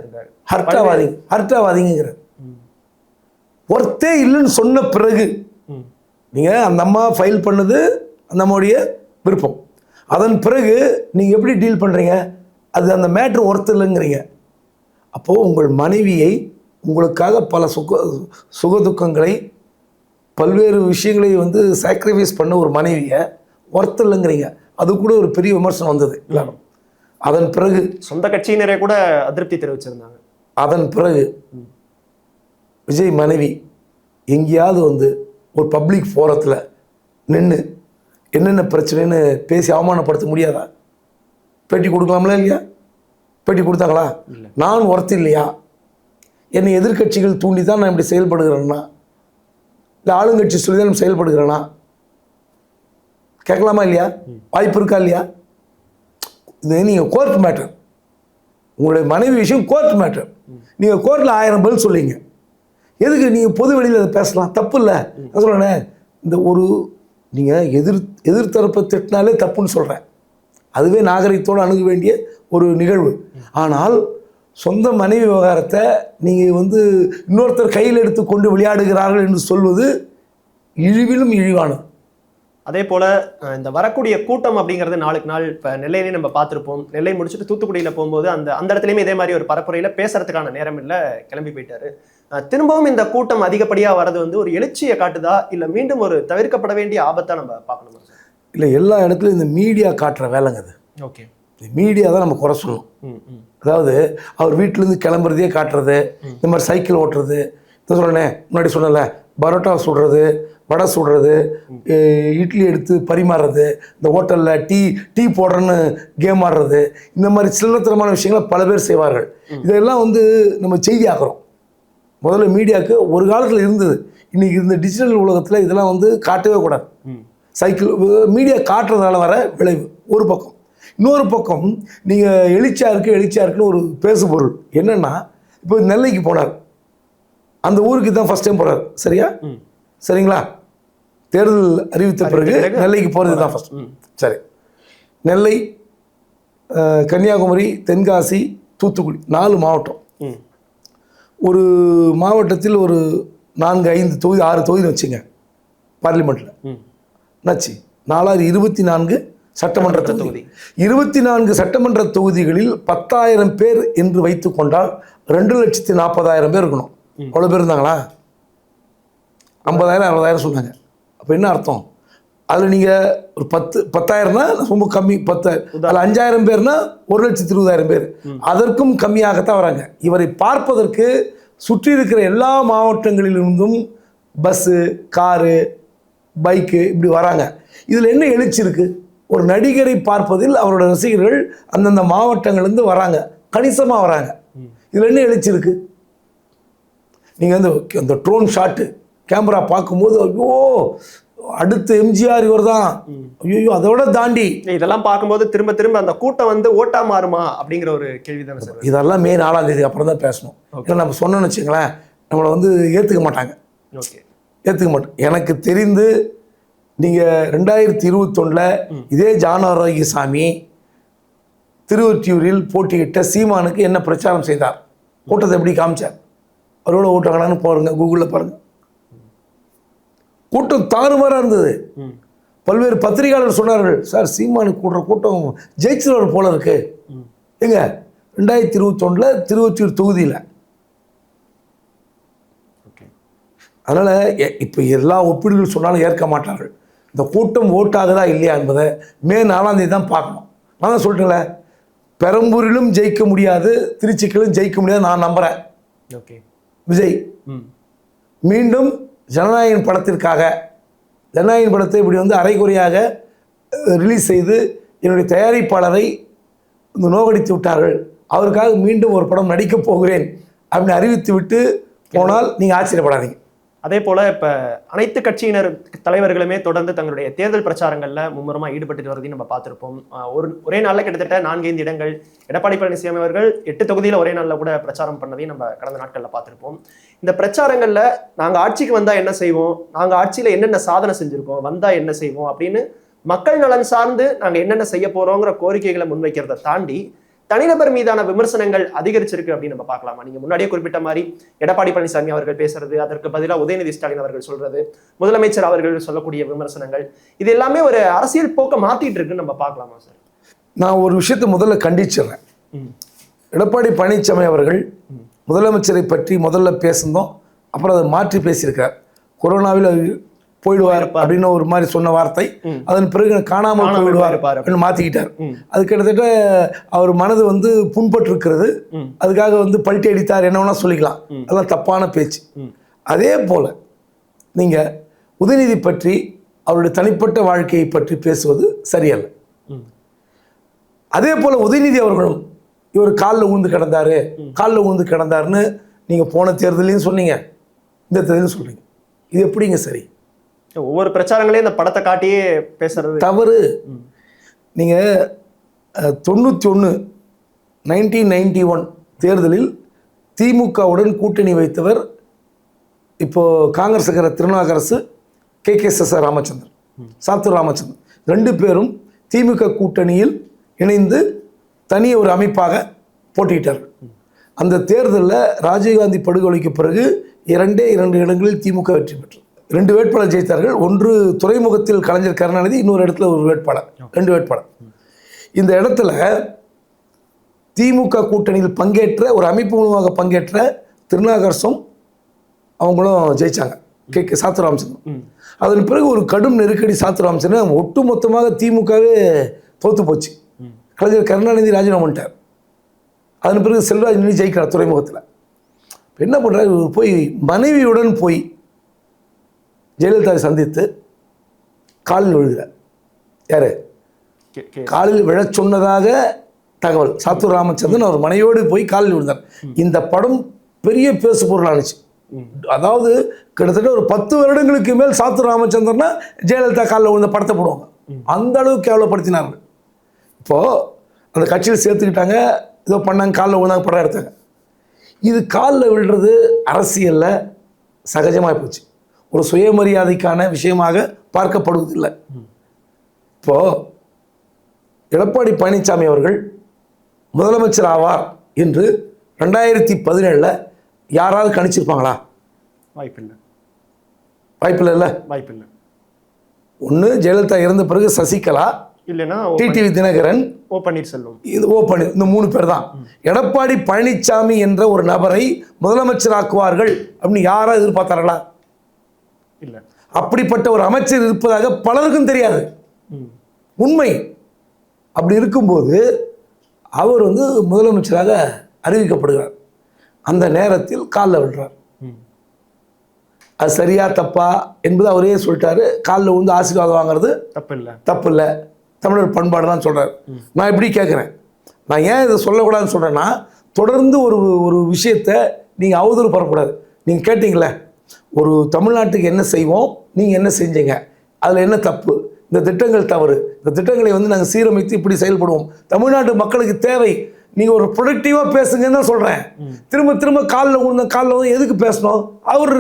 ஹர்ட்டாவாதிங்கிறார். ஒருத்தே இல்லைன்னு சொன்ன பிறகு நீங்கள் அந்த அம்மா ஃபைல் பண்ணது அந்த அம்மாவுடைய விருப்பம். அதன் பிறகு நீங்கள் எப்படி டீல் பண்ணுறீங்க? அது அந்த மேட்ரு ஒர்த்து இல்லைங்கிறீங்க. அப்போது உங்கள் மனைவியை உங்களுக்காக பல சுகதுக்கங்களை பல்வேறு விஷயங்களை வந்து சாக்ரிஃபைஸ் பண்ண ஒரு மனைவியை ஒர்த்து இல்லைங்கிறீங்க. அது கூட ஒரு பெரிய விமர்சனம் வந்தது எல்லாரும். அதன் பிறகு சொந்த கட்சியினரே கூட அதிருப்தி தெரிவிச்சிருந்தாங்க. அதன் பிறகு விஜய் மனைவி எங்கேயாவது வந்து ஒரு பப்ளிக் ஃபோரத்தில் நின்று என்னென்ன பிரச்சனைன்னு பேசி அவமானப்படுத்த முடியாதா? பேட்டி கொடுக்கலாம்ல இல்லையா? பேட்டி கொடுத்தாங்களா? நான் ஒர்த்து இல்லையா? என்னை எதிர்கட்சிகள் தூண்டி தான் நான் இப்படி செயல்படுகிறேன்னா, இல்லை ஆளுங்கட்சி சொல்லி தான் செயல்படுகிறேன்னா கேட்கலாமா இல்லையா? வாய்ப்பு இருக்கா இல்லையா? இது நீங்கள் கோர்ட் மேட்டர், உங்களுடைய மனைவி விஷயம் கோர்ட் மேட்டர். நீங்கள் கோர்ட்டில் 1000 பதில் சொல்லிங்க, எதுக்கு நீங்கள் பொது வெளியில் அதை பேசலாம்? தப்பு இல்லை. நான் சொல்கிறேனே, இந்த ஒரு நீங்கள் எதிர்த்தரப்பை திட்டினாலே தப்புன்னு சொல்கிறேன். அதுவே நாகரிகத்தோடு அணுக வேண்டிய ஒரு நிகழ்வு. ஆனால் சொந்த மனைவி விவகாரத்தை நீங்கள் வந்து இன்னொருத்தர் கையில் எடுத்து கொண்டு விளையாடுகிறார்கள் என்று சொல்வது இழிவிலும் இழிவானது. அதே போல் இந்த வரக்கூடிய கூட்டம் அப்படிங்கிறது நாளுக்கு நாள் இப்போ நெல்லையிலே நம்ம பார்த்துருப்போம். நெல்லை முடிச்சுட்டு தூத்துக்குடியில் போகும்போது அந்த இடத்துலையுமே இதே மாதிரி ஒரு பரப்புரையில் பேசுறதுக்கான நேரம் இல்லை, கிளம்பி போயிட்டாரு. திரும்பவும் இந்த கூட்டம் அதிகப்படியாக வர்றது வந்து ஒரு எழுச்சியை காட்டுதா, இல்லை மீண்டும் ஒரு தவிர்க்கப்பட வேண்டிய ஆபத்தாக நம்ம பார்க்கணுமா? இல்லை, எல்லா இடத்துலையும் இந்த மீடியா காட்டுற வேலைங்க அது. ஓகே, இந்த மீடியா தான் நம்ம குறை சொல்லணும். அதாவது அவர் வீட்டிலேருந்து கிளம்புறதே காட்டுறது, இந்த மாதிரி சைக்கிள் ஓட்டுறது, இதை சொல்கிறேனே முன்னாடி சொன்னல, பரோட்டா சுடுறது, வடை சுடுறது, இட்லி எடுத்து பரிமாறுறது, இந்த ஹோட்டலில் டீ போடுறேன்னு கேம் ஆடுறது, இந்த மாதிரி சில்லறத்தனமான விஷயங்களை பல பேர் செய்வார்கள். இதெல்லாம் வந்து நம்ம செய்தி ஆக்குறோம். முதல்ல மீடியாவுக்கு ஒரு காலத்தில் இருந்தது, இன்றைக்கி இந்த டிஜிட்டல் உலகத்தில் இதெல்லாம் வந்து காட்டவே கூடாது. சைக்கிள் மீடியா காட்டுறதுனால வர விளைவு ஒரு பக்கம். இன்னொரு பக்கம் நீங்கள் எழுச்சியாக இருக்குன்னு ஒரு பேசுபொருள் என்னென்னா, இப்போ நெல்லைக்கு போனார், அந்த ஊருக்கு தான் ஃபர்ஸ்ட் டைம் போறார். சரியா? சரிங்களா? தேர்தல் அறிவித்த பிறகு நெல்லைக்கு போகிறது தான் ஃபர்ஸ்ட். சரி, நெல்லை, கன்னியாகுமரி, தென்காசி, தூத்துக்குடி 4 மாவட்டம். ஒரு மாவட்டத்தில் ஒரு 4-5 தொகுதி 6 தொகுதி வச்சுங்க பார்லிமெண்ட்டில். நச்சு 4 24 சட்டமன்ற தொகுதி. 24 சட்டமன்ற தொகுதிகளில் 10,000 பேர் என்று வைத்து கொண்டால் 2,40,000 பேர் இருக்கணும். அவ்வளோ பேர் இருந்தாங்களா? 50,000 60,000 சொன்னாங்க. அப்போ என்ன அர்த்தம்? அதில் நீங்கள் ஒரு 10,000னா ரொம்ப கம்மி. 10,000 அதில் 5,000 பேர்னா 1,20,000 பேர். அதற்கும் கம்மியாகத்தான் வராங்க. இவரை பார்ப்பதற்கு சுற்றி இருக்கிற எல்லா மாவட்டங்களிலிருந்தும் பஸ்ஸு, காரு, பைக்கு இப்படி வராங்க. இதில் என்ன எழுச்சி இருக்கு? ஒரு நடிகரை பார்ப்பதில் அவரோட ரசிகர்கள் அந்தந்த மாவட்டங்கள்லேருந்து வராங்க, கணிசமாக வராங்க. இதில் என்ன எழுச்சி இருக்கு? நீங்கள் அந்த ட்ரோன் ஷாட்டு கேமரா பார்க்கும்போது ஐயோ அடுத்து எம்ஜிஆர் இவர் தான், ஐயோ அதோட தாண்டி இதெல்லாம் பார்க்கும்போது திரும்ப திரும்ப அந்த கூட்டம் வந்து ஓட்டா மாறுமா அப்படிங்கிற ஒரு கேள்வி தானே சார். இதெல்லாம் மே 4ஆம் தேதி அப்புறம் தான் பேசணும். ஏன்னா நம்ம சொன்னோன்னு வச்சுங்களேன், நம்மளை வந்து ஏற்றுக்க மாட்டாங்க. ஓகே, ஏற்றுக்க மாட்டோம். எனக்கு தெரிந்து நீங்கள் 2021 இதே ஜான் ஆரோக்கியசாமி திருவொற்றியூரில் போட்டியிட்ட சீமானுக்கு என்ன பிரச்சாரம் செய்தார், கூட்டத்தை எப்படி காமிச்சார், அவரோட ஓட்டாங்களான்னு பாருங்க, கூகுளில் பாருங்க. கூட்டம் தாறுமாறாக இருந்தது. பல்வேறு பத்திரிகையாளர் சொன்னார்கள், சார் சீமானுக்கு கூடுற கூட்டம் ஜெயிச்சிருவார் போல இருக்கு. எங்க 2021 திருவொற்றியூர் தொகுதியில். அதனால் இப்போ எல்லா ஒப்பீடுகள் சொன்னாலும் ஏற்க மாட்டார்கள். இந்த கூட்டம் ஓட்டாகுதா இல்லையா என்பதை மே 4ஆம் தேதி தான் பார்க்கணும். நான் தான் சொல்லிட்டேன்ல, பெரம்பூரிலும் ஜெயிக்க முடியாது, திருச்சிக்கிலும் ஜெயிக்க முடியாது நான் நம்புகிறேன். ஓகே, விஜய் மீண்டும் ஜனநாயகன் படத்திற்காக, ஜனநாயகன் படத்தை இப்படி வந்து அரைகுறையாக ரிலீஸ் செய்து என்னுடைய தயாரிப்பாளரை நோகடித்து விட்டார்கள், அவருக்காக மீண்டும் ஒரு படம் நடிக்கப் போகிறேன் அப்படின்னு அறிவித்து விட்டு போனால் நீங்கள் ஆச்சரியப்படாதீங்க. அதே போல இப்ப அனைத்து கட்சியினர் தலைவர்களுமே தொடர்ந்து தங்களுடைய தேர்தல் பிரச்சாரங்கள்ல மும்முரமா ஈடுபட்டு வரதையும் நம்ம பார்த்திருப்போம். ஒரே நாள்ல கிட்டத்தட்ட 4-5 இடங்கள் எடப்பாடி பழனிசாமி அவர்கள் 8 தொகுதியில ஒரே நாள்ல கூட பிரச்சாரம் பண்ணதையும் நம்ம கடந்த நாட்கள்ல பார்த்திருப்போம். இந்த பிரச்சாரங்கள்ல நாங்க ஆட்சிக்கு வந்தா என்ன செய்வோம், நாங்க ஆட்சியில என்னென்ன சாதனை செஞ்சிருக்கோம், வந்தா என்ன செய்வோம் அப்படின்னு மக்கள் நலன் சார்ந்து நாங்க என்னென்ன செய்ய போறோங்கிற கோரிக்கைகளை முன்வைக்கிறத தாண்டி தனிநபர் மீதான விமர்சனங்கள் அதிகரிச்சிருக்கு அப்படின்னு நம்ம பார்க்கலாமா? நீங்க முன்னாடியே குறிப்பிட்ட மாதிரி எடப்பாடி பழனிசாமி அவர்கள் பேசுறது, அதற்கு பதிலாக உதயநிதி ஸ்டாலின் அவர்கள் சொல்றது, முதலமைச்சர் அவர்கள் சொல்லக்கூடிய விமர்சனங்கள், இது எல்லாமே ஒரு அரசியல் போக்க மாத்திட்டு இருக்குன்னு நம்ம பார்க்கலாமா சார்? நான் ஒரு விஷயத்தை முதல்ல கண்டிச்சிடுறேன். எடப்பாடி பழனிசாமி அவர்கள் முதலமைச்சரை பற்றி முதல்ல பேசுனோம், அப்புறம் அதை மாற்றி பேசியிருக்கார். கொரோனாவில் போயிடுவார் அப்படின்னு ஒரு மாதிரி சொன்ன வார்த்தை, அதன் பிறகு காணாமல் போயிடுவார் அப்படின்னு மாற்றிக்கிட்டார். அது கிட்டத்தட்ட அவர் மனது வந்து புண்பட்டு இருக்கிறது, அதுக்காக வந்து பல்ட்டி அடித்தார் என்ன வேணா சொல்லிக்கலாம், அதெல்லாம் தப்பான பேச்சு. அதே போல் நீங்கள் உதயநிதி பற்றி அவருடைய தனிப்பட்ட வாழ்க்கையை பற்றி பேசுவது சரியல்ல. அதே போல் உதயநிதி அவர்களும் இவர் காலில் விழுந்து கிடந்தாருன்னு நீங்கள் போன தேர்தலையும் சொன்னீங்க, இந்த தேர்தலையும் சொல்கிறீங்க. இது எப்படிங்க சரி? ஒவ்வொரு பிரச்சாரங்களையும் இந்த படத்தை காட்டியே பேசுறது தவறு. நீங்கள் 1991 தேர்தலில் திமுகவுடன் கூட்டணி வைத்தவர் இப்போ காங்கிரஸ் இருக்கிற திருநாகரசு, KKSS ராமச்சந்திரன், சாத்தூர் ராமச்சந்திரன் 2 பேரும் திமுக கூட்டணியில் இணைந்து தனி ஒரு அமைப்பாக போட்டியிட்டார்கள். அந்த தேர்தலில் ராஜீவ்காந்தி படுகொலைக்கு பிறகு 2 இடங்களில் திமுக வெற்றி பெற்றது. 2 வேட்பாளர் ஜெயித்தார்கள். ஒன்று துறைமுகத்தில் கலைஞர் கருணாநிதி, இன்னொரு இடத்துல ஒரு வேட்பாளர், 2 வேட்பாளர். இந்த இடத்துல திமுக கூட்டணியில் பங்கேற்ற ஒரு அமைப்பு மூலமாக பங்கேற்ற திருநாகரசும் அவங்களும் ஜெயிச்சாங்க, சாத்தூர் ராமச்சந்திரன். அதன் பிறகு ஒரு கடும் நெருக்கடி சாத்தூர் ராமச்சந்திரன், ஒட்டு மொத்தமாக திமுகவே தோத்து போச்சு. கலைஞர் கருணாநிதி ராஜினாமா பண்ணிட்டார். அதன் பிறகு செல்வராஜ் நின்று ஜெயிக்கிறார் துறைமுகத்தில். என்ன பண்ணுறாரு, போய் மனைவியுடன் போய் ஜெயலலிதாவை சந்தித்து காலில் விழுகிறார். யாரு காலில் விழ சொன்னதாக தகவல். சாத்தூர் ராமச்சந்திரன் அவர் மனைவியோடு போய் காலில் விழுந்தார். இந்த படம் பெரிய பேசு பொருளானுச்சு. அதாவது கிட்டத்தட்ட ஒரு 10 வருடங்களுக்கு மேல் சாத்தூர் ராமச்சந்திரனா ஜெயலலிதா காலில் விழுந்த படத்தை போடுவாங்க, அந்த அளவுக்கு கேவலப்படுத்தினார்கள். இப்போது அந்த கட்சியில் சேர்த்துக்கிட்டாங்க, ஏதோ பண்ணாங்க, காலில் விழுந்தாங்க, படம் எடுத்தாங்க. இது காலில் விழுறது அரசியலில் சகஜமாக போச்சு, ஒரு சுயமரியாதைக்கான விஷயமாக பார்க்கப்படுவதில்லை. இப்போது எடப்பாடி பழனிசாமி அவர்கள் முதலமைச்சர் ஆவார் என்று 2017 யாராவது கணிச்சிருப்பாங்களா? வாய்ப்பில்லை. வாய்ப்பில்லை. ஒன்று ஜெயலலிதா இறந்த பிறகு சசிகலா, இல்லைன்னா டிடிவி தினகரன், ஓ பன்னீர்செல்வம். இது இந்த 3 பேர் தான். எடப்பாடி பழனிசாமி என்ற ஒரு நபரை முதலமைச்சர் ஆக்குவார்கள் அப்படின்னு யாரா எதிர்பார்த்தார்களா? இல்லை. அப்படிப்பட்ட ஒரு அமைச்சர் இருப்பதாக பலருக்கும் தெரியாது. உண்மை. அப்படி இருக்கும்போது அவர் முதலமைச்சராக அறிவிக்கப்படுகிறார். அந்த நேரத்தில் காலில் விழுறார். அது சரியா தப்பா என்பது அவரே சொல்லிட்டாரு. காலில் விழுந்து ஆசீர்வாதம் வாங்குறது தப்பு இல்லை, தமிழர் பண்பாடு தான் சொல்றாரு. நான் இப்படி கேட்குறேன், நான் ஏன் இதை சொல்லக்கூடாதுன்னு சொல்றேன்னா, தொடர்ந்து ஒரு விஷயத்தை நீங்கள் அவதூறு பரப்பக்கூடாது. நீங்கள் கேட்டீங்களே, ஒரு தமிழ்நாட்டுக்கு என்ன செய்வோம், நீங்கள் என்ன செஞ்சீங்க, அதில் என்ன தப்பு, இந்த திட்டங்கள் தவறு, இந்த திட்டங்களை நாங்கள் சீரமைத்து இப்படி செயல்படுவோம், தமிழ்நாட்டு மக்களுக்கு தேவை, நீங்கள் ஒரு ப்ரொடக்டிவாக பேசுங்கன்னு தான் சொல்கிறேன். திரும்ப காலில் எதுக்கு பேசணும்? அவர்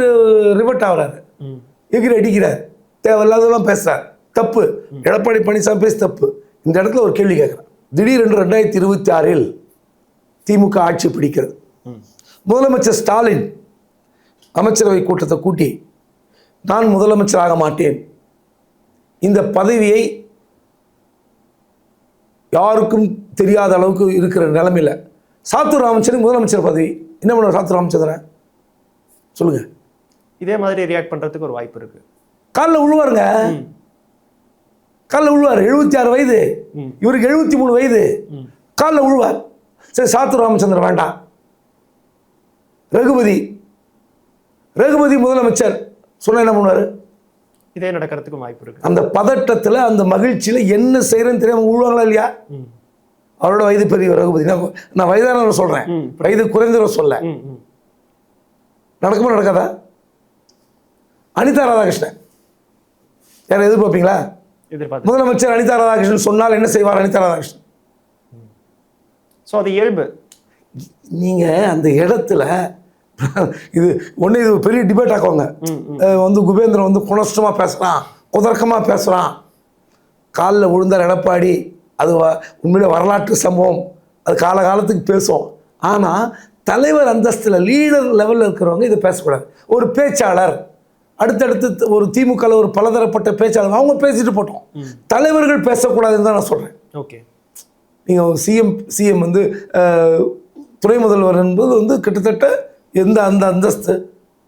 ரிவர்ட் ஆகிறாரு, எகிரி அடிக்கிறார், தேவையில்லாதெல்லாம் பேசுகிறார். தப்பு. எடப்பாடி பழனிசாமி பேச தப்பு. இந்த இடத்துல ஒரு கேள்வி கேட்குறேன். திடீரென்று 2026 திமுக ஆட்சி பிடிக்கிறது. முதலமைச்சர் ஸ்டாலின் அமைச்சரவை கூட்டத்தை கூட்டி, நான் முதலமைச்சர் ஆக மாட்டேன், இந்த பதவியை யாருக்கும் தெரியாத அளவுக்கு இருக்கிற நிலைமையில் சாத்தூர் ராமச்சந்திரன் முதலமைச்சர் பதவி என்ன பண்ணுவார்? சாத்தூர் ராமச்சந்திரன் சொல்லுங்க. இதே மாதிரி ரியாக்ட் பண்றதுக்கு ஒரு வாய்ப்பு இருக்கு. காலில் விழுவாருங்க, காலில் விழுவார். 76 வயது, இவருக்கு 73 வயது. காலில் விழுவார். சரி, சாத்தூர் ராமச்சந்திரன் வேண்டாம், ரகுபதி முதலமைச்சர் சொன்ன என்ன பண்ணுவார்? இதே நடக்கிறதுக்கு வாய்ப்பு இருக்கு. அந்த பதட்டத்தில், அந்த மகிழ்ச்சியில் என்ன செய்யறேன்னு தெரியாம விழுவாங்களா இல்லையா? அவரோட வயது பெரிய ரகுபதி, நான் வயதானவரை சொல்றேன், வயது குறைந்தவரை சொல்ல. நடக்குமா நடக்காதா? அனிதா ராதாகிருஷ்ணன் யாரை எதிர்பார்ப்பீங்களா? முதலமைச்சர் அனிதா ராதாகிருஷ்ணன் சொன்னால் என்ன செய்வார் அனிதா ராதாகிருஷ்ணன்? ஸோ அது இயல்பு. நீங்க அந்த இடத்துல இது பெரிய டிபேட் ஆக்குவாங்க. குபேந்திரன் குணஷ்டமாக பேசுகிறான், குதர்க்கமாக பேசுகிறான், காலில் விழுந்தார் எடப்பாடி, அது உண்மையிலே வரலாற்று சம்பவம், அது காலகாலத்துக்கு பேசும். ஆனால் தலைவர் அந்தஸ்தில் லீடர் லெவலில் இருக்கிறவங்க இதை பேசக்கூடாது. ஒரு பேச்சாளர், அடுத்தடுத்து ஒரு திமுகவில் ஒரு பலதரப்பட்ட பேச்சாளர், அவங்க பேசிட்டு போட்டோம், தலைவர்கள் பேசக்கூடாதுன்னு தான் நான் சொல்கிறேன். ஓகே. நீங்கள் சிஎம் துணை முதல்வர் என்பது கிட்டத்தட்ட அந்த அந்தஸ்து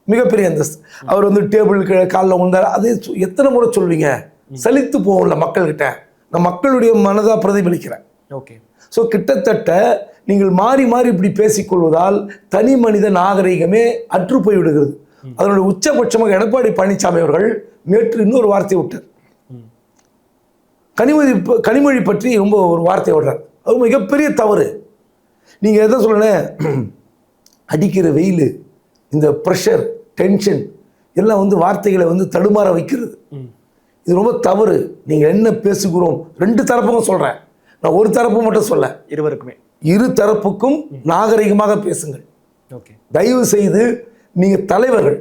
மிகப்பெரிய அந்தஸ்து. அவர் டேபிள் காலில் உண்டார், அது எத்தனை முறை சொல்வீங்க? சலித்து போகல மக்கள்கிட்ட. நான் மக்களுடைய மனதாக பிரதிபலிக்கிறேன். ஓகே. ஸோ கிட்டத்தட்ட நீங்கள் மாறி மாறி இப்படி பேசிக்கொள்வதால் தனி மனித நாகரிகமே அற்று போய்விடுகிறது. அதனுடைய உச்சபட்சமாக எடப்பாடி பழனிசாமி அவர்கள் நேற்று இன்னொரு வார்த்தையை விட்டார். கனிமொழி பற்றி ரொம்ப ஒரு வார்த்தையை விடுறார். அது மிகப்பெரிய தவறு. நீங்கள் எதை சொல்லணும், அடிக்கிற வெயில், இந்த ப்ரெஷர், டென்ஷன் எல்லாம் வார்த்தைகளை தடுமாற வைக்கிறது. இது ரொம்ப தவறு. நீங்கள் என்ன பேசுகிறோம், 2 தரப்புக்கும் சொல்கிறேன், நான் ஒரு தரப்பு மட்டும் சொல்ல, இரு தரப்புக்கும் நாகரிகமாக பேசுங்கள். ஓகே. தயவு செய்து நீங்கள் தலைவர்கள்,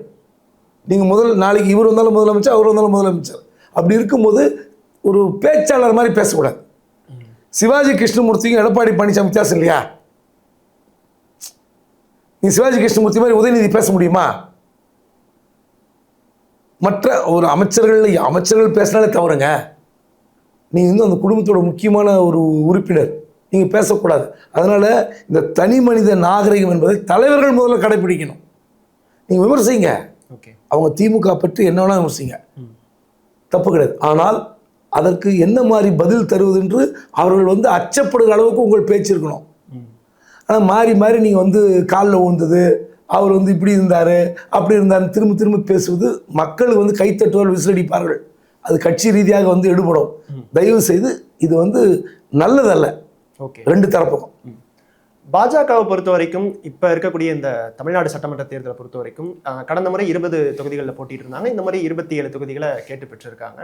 நீங்கள் நாளைக்கு இவர் வந்தாலும் முதலமைச்சர், அவர் வந்தாலும் முதலமைச்சர், அப்படி இருக்கும்போது ஒரு பேச்சாளர் மாதிரி பேசக்கூடாது. சிவாஜி கிருஷ்ணமூர்த்திக்கும் எடப்பாடி பழனிசாமி வித்தியாசம் இல்லையா? நீ சிவாஜி கிருஷ்ணமூர்த்தி மாதிரி உதயநிதி பேச முடியுமா? மற்ற ஒரு அமைச்சர்கள் பேசினாலே தவறுங்க. நீங்கள் அந்த குடும்பத்தோட முக்கியமான ஒரு உறுப்பினர், நீங்கள் பேசக்கூடாது. அதனால் இந்த தனி மனித நாகரிகம் என்பதை தலைவர்கள் முதல்ல கடைபிடிக்கணும். நீங்கள் விமர்சிங்க, அவங்க திமுக பற்றி என்ன வேணால் விமர்சிங்க, தப்பு கிடையாது. ஆனால் அதற்கு என்ன மாதிரி பதில் தருவது என்று அவர்கள் அச்சப்படுகிற அளவுக்கு உங்கள் பேச்சு இருக்கணும். ஆனால் மாறி மாறி நீங்கள் காலில் விழுந்தது, அவர் இப்படி இருந்தார் அப்படி இருந்தார் திரும்ப பேசுவது மக்கள் கைத்தட்டுவார், விசிலடிப்பார்கள். அது கட்சி ரீதியாக எடுபடும். தயவு செய்து இது நல்லதல்ல. ஓகே. 2 தரப்புக்கும். பாஜகவை பொறுத்த வரைக்கும் இப்ப இருக்கக்கூடிய இந்த தமிழ்நாடு சட்டமன்ற தேர்தலை பொறுத்த வரைக்கும் கடந்த முறை 20 தொகுதிகளில் போட்டிட்டு இருந்தாங்க. இந்த முறை 27 தொகுதிகளை கேட்டு பெற்றிருக்காங்க.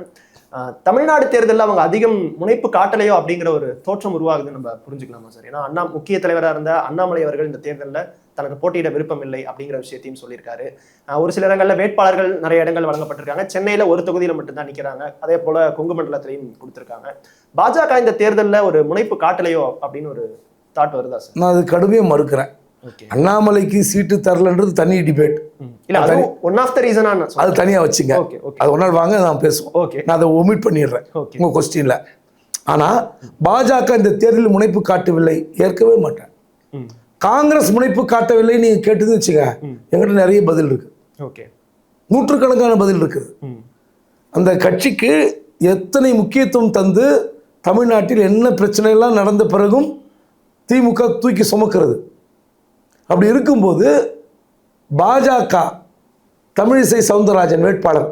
தமிழ்நாடு தேர்தலில் அவங்க அதிகம் முனைப்பு காட்டலையோ அப்படிங்கிற ஒரு தோற்றம் உருவாகுதுன்னு நம்ம புரிஞ்சுக்கலாமா சார்? ஏன்னா முக்கிய தலைவராக இருந்த அண்ணாமலை அவர்கள் இந்த தேர்தலில் தனக்கு போட்டியிட விருப்பம் இல்லை அப்படிங்கிற விஷயத்தையும் சொல்லியிருக்காரு. ஒரு சில இடங்களில் வேட்பாளர்கள் நிறைய இடங்கள் வழங்கப்பட்டிருக்காங்க. சென்னையில் ஒரு தொகுதியில் மட்டும்தான் நிற்கிறாங்க. அதே போல கொங்கு மண்டலத்திலையும் கொடுத்துருக்காங்க. பாஜக இந்த தேர்தலில் ஒரு முனைப்பு காட்டலையோ அப்படின்னு ஒரு தாட் வருதா சார்? நான் அது கடுமையாக மறுக்கிறேன். அண்ணாமலைக்கு சீட்டு தரலன்றது தனி டிபேட். இல்ல அது ஒன் ஆஃப் த ரீசனா அது தனியா வச்சுங்க. அது ஒரு நாள் வாங்க நான் பேசுவோம். நான் அதை ஒமிட் பண்ணிடுறேன் உங்க கொஸ்டின்ல. ஆனா பாஜக இந்த தேர்தலில் முனைப்பு காட்டவில்லை, ஏற்கவே மாட்டேன். காங்கிரஸ் முனைப்பு காட்டவில்லை நீங்க கேட்டது வச்சுங்க, என்கிட்ட நிறைய பதில் இருக்கு. நூற்றுக்கணக்கான பதில் இருக்குது. அந்த கட்சிக்கு எத்தனை முக்கியத்துவம் தந்து தமிழ்நாட்டில் என்ன பிரச்சனை எல்லாம் நடந்த பிறகும் திமுக தூக்கி சுமக்கிறது. அப்படி இருக்கும்போது பாஜக தமிழிசை சவுந்தரராஜன் வேட்பாளர்,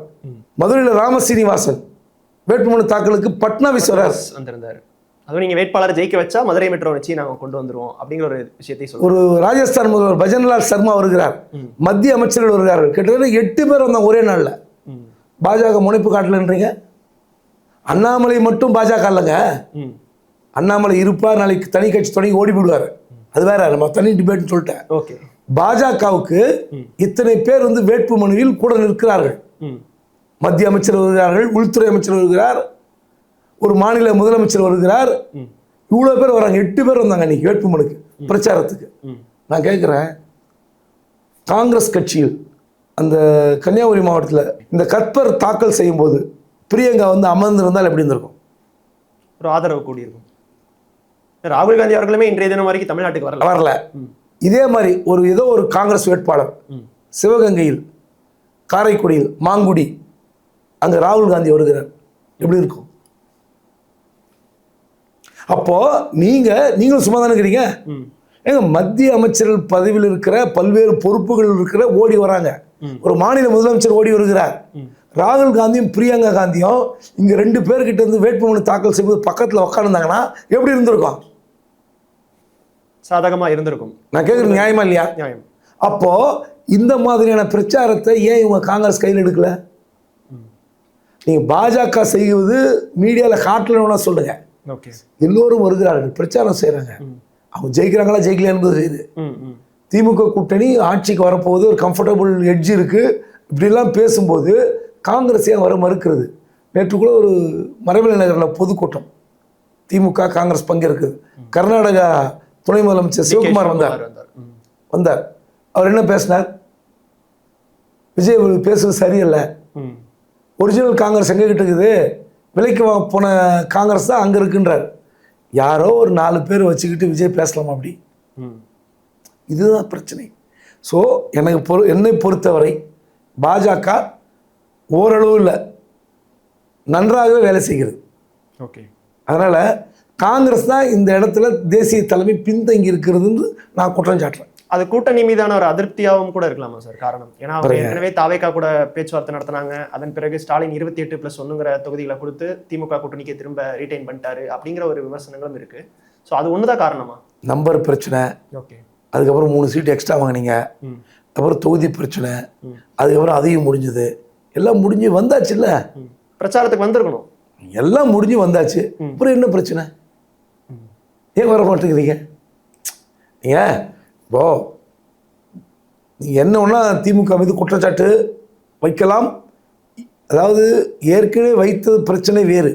மதுரையில் ராமசீனிவாசன் வேட்புமனு தாக்கலுக்கு பட்னாவிஸ் வந்திருந்தார். அதுவும் நீங்க வேட்பாளர் ஜெயிக்க வச்சா மதுரை மெட்ரோ வச்சு நாங்கள் கொண்டு வந்துருவோம் அப்படிங்கிற ஒரு விஷயத்தை சொல்லுவோம். ஒரு ராஜஸ்தான் முதல்வர் பஜன்லால் சர்மா வருகிறார், மத்திய அமைச்சர்கள் வருகிறார்கள். கிட்டத்தட்ட 8 பேர் வந்தாங்க ஒரே நாளில். பாஜக முனைப்பு காட்டலன்றீங்க. அண்ணாமலை மட்டும் பாஜக இல்லைங்க. அண்ணாமலை இருப்பா, நாளைக்கு தனி கட்சி தொடங்கி ஓடி விடுவார், அது வேற, நம்ம தனி டிபேட்னு சொல்லிட்டேன். பாஜகவுக்கு இத்தனை பேர் வந்து வேட்பு மனுவில் கூட நிற்கிறார்கள். மத்திய அமைச்சர் வருகிறார்கள், உள்துறை அமைச்சர் வருகிறார், ஒரு மாநில முதலமைச்சர் வருகிறார். இவ்வளவு பேர் வராங்க. 8 பேர் வந்தாங்க இன்னைக்கு வேட்பு மனுக்கு பிரச்சாரத்துக்கு. நான் கேட்குறேன், காங்கிரஸ் கட்சியில் அந்த கன்னியாகுமரி மாவட்டத்தில் இந்த கற்பர் தாக்கல் செய்யும் போது பிரியங்கா வந்து அமர்ந்திருந்தால் எப்படி இருந்திருக்கும்? ஒரு ஆதரவு கூடியிருக்கும். ராகுல் காந்தி அவர்களுமே இன்றைய தினம் வரைக்கும் தமிழ்நாட்டுக்கு வரல. இதே மாதிரி ஏதோ ஒரு காங்கிரஸ் வேட்பாளர் சிவகங்கையில், காரைக்குடியில், மாங்குடி, அங்க ராகுல் காந்தி வருகிறார், எப்படி இருக்கும்? அப்போ நீங்களும் சும்மா தானே இருக்கிறீங்க. ஏங்க, மத்திய அமைச்சர்கள் பதவியில் இருக்கிற பல்வேறு பொறுப்புகள் இருக்கிற ஓடி வராங்க. ஒரு மாநில முதலமைச்சர் ஓடி வருகிறார். ராகுல் காந்தியும் பிரியங்கா காந்தியும் இங்க 2 பேர்கிட்ட இருந்து வேட்புமனு தாக்கல் செய்வது பக்கத்தில் உட்காந்துருந்தாங்கன்னா எப்படி இருந்திருக்கும்? சாதகமா இருந்திருக்கும். நான் கேட்குறது நியாயமா இல்லையா? நியாயம். அப்போ இந்த மாதிரியான பிரச்சாரத்தை ஏன் இவங்க காங்கிரஸ் கையில் எடுக்கல? நீங்க பாஜக செய்வது மீடியாவில் காட்டலன்னா சொல்லுங்க. எல்லோரும் வருகிறார்கள், பிரச்சாரம் செய்யறாங்க. அவங்க ஜெயிக்கிறாங்களா ஜெயிக்கல என்பது இது. திமுக கூட்டணி ஆட்சிக்கு வரப்போகுது, ஒரு கம்ஃபர்டபுள் எட்ஜ் இருக்கு, இப்படிலாம் பேசும்போது காங்கிரஸ் ஏன் வர மறுக்கிறது? நேற்று கூட ஒரு மரபிலை நகரில் பொதுக்கூட்டம், திமுக காங்கிரஸ் பங்கேற்குது. கர்நாடகா துணை முதலமைச்சர் சிவகுமார் வந்தார். அவர் என்ன பேசினார்? விஜய் பேசுறது சரியில்லை, ஒரிஜினல் காங்கிரஸ் எங்க கிட்ட இருக்குது, விலைக்கு போன காங்கிரஸ் தான் அங்க இருக்குன்றார். யாரோ ஒரு 4 பேர் வச்சுக்கிட்டு விஜய் பேசலாமா? அப்படி இதுதான் பிரச்சனை. ஸோ என்னை பொறுத்தவரை பாஜக ஓரளவு இல்லை, நன்றாகவே வேலை செய்கிறது. அதனால காங்கிரஸ் தான் இந்த இடத்துல தேசிய தலைமை பின்தங்கி இருக்கிறதுன்னு நான் குற்றம் சாட்டுறேன். அது கூட்டணி மீதான ஒரு அதிருப்தியாகவும் கூட இருக்கலாமா சார்? காரணம் ஏன்னா ஏற்கனவே தாவேகா கூட பேச்சுவார்த்தை நடத்தினாங்க. அதன் பிறகு ஸ்டாலின் 28+1 தொகுதிகளை கொடுத்து திமுக கூட்டணிக்கு திரும்ப ரீடைன் பண்ணிட்டாரு அப்படிங்கிற ஒரு விமர்சனங்களும் இருக்கு. ஸோ அது ஒண்ணுதான் காரணமா? நம்பர் பிரச்சனை, அதுக்கப்புறம் 3 சீட் எக்ஸ்ட்ரா வாங்கினீங்க, அப்புறம் தொகுதி பிரச்சனை, அதுக்கப்புறம் அதையும் முடிஞ்சது. எல்லாம் முடிஞ்சு வந்தாச்சு இல்ல, பிரச்சாரத்துக்கு வந்திருக்கணும், எல்லாம் முடிஞ்சு வந்தாச்சு. அப்புறம் என்ன பிரச்சனை? ஏன் வர மாட்டேங்கிறீங்க? ஏன் இப்போ என்ன ஒன்றா திமுக மீது குற்றச்சாட்டு வைக்கலாம். அதாவது ஏற்கனவே வைத்தது பிரச்சனை வேறு.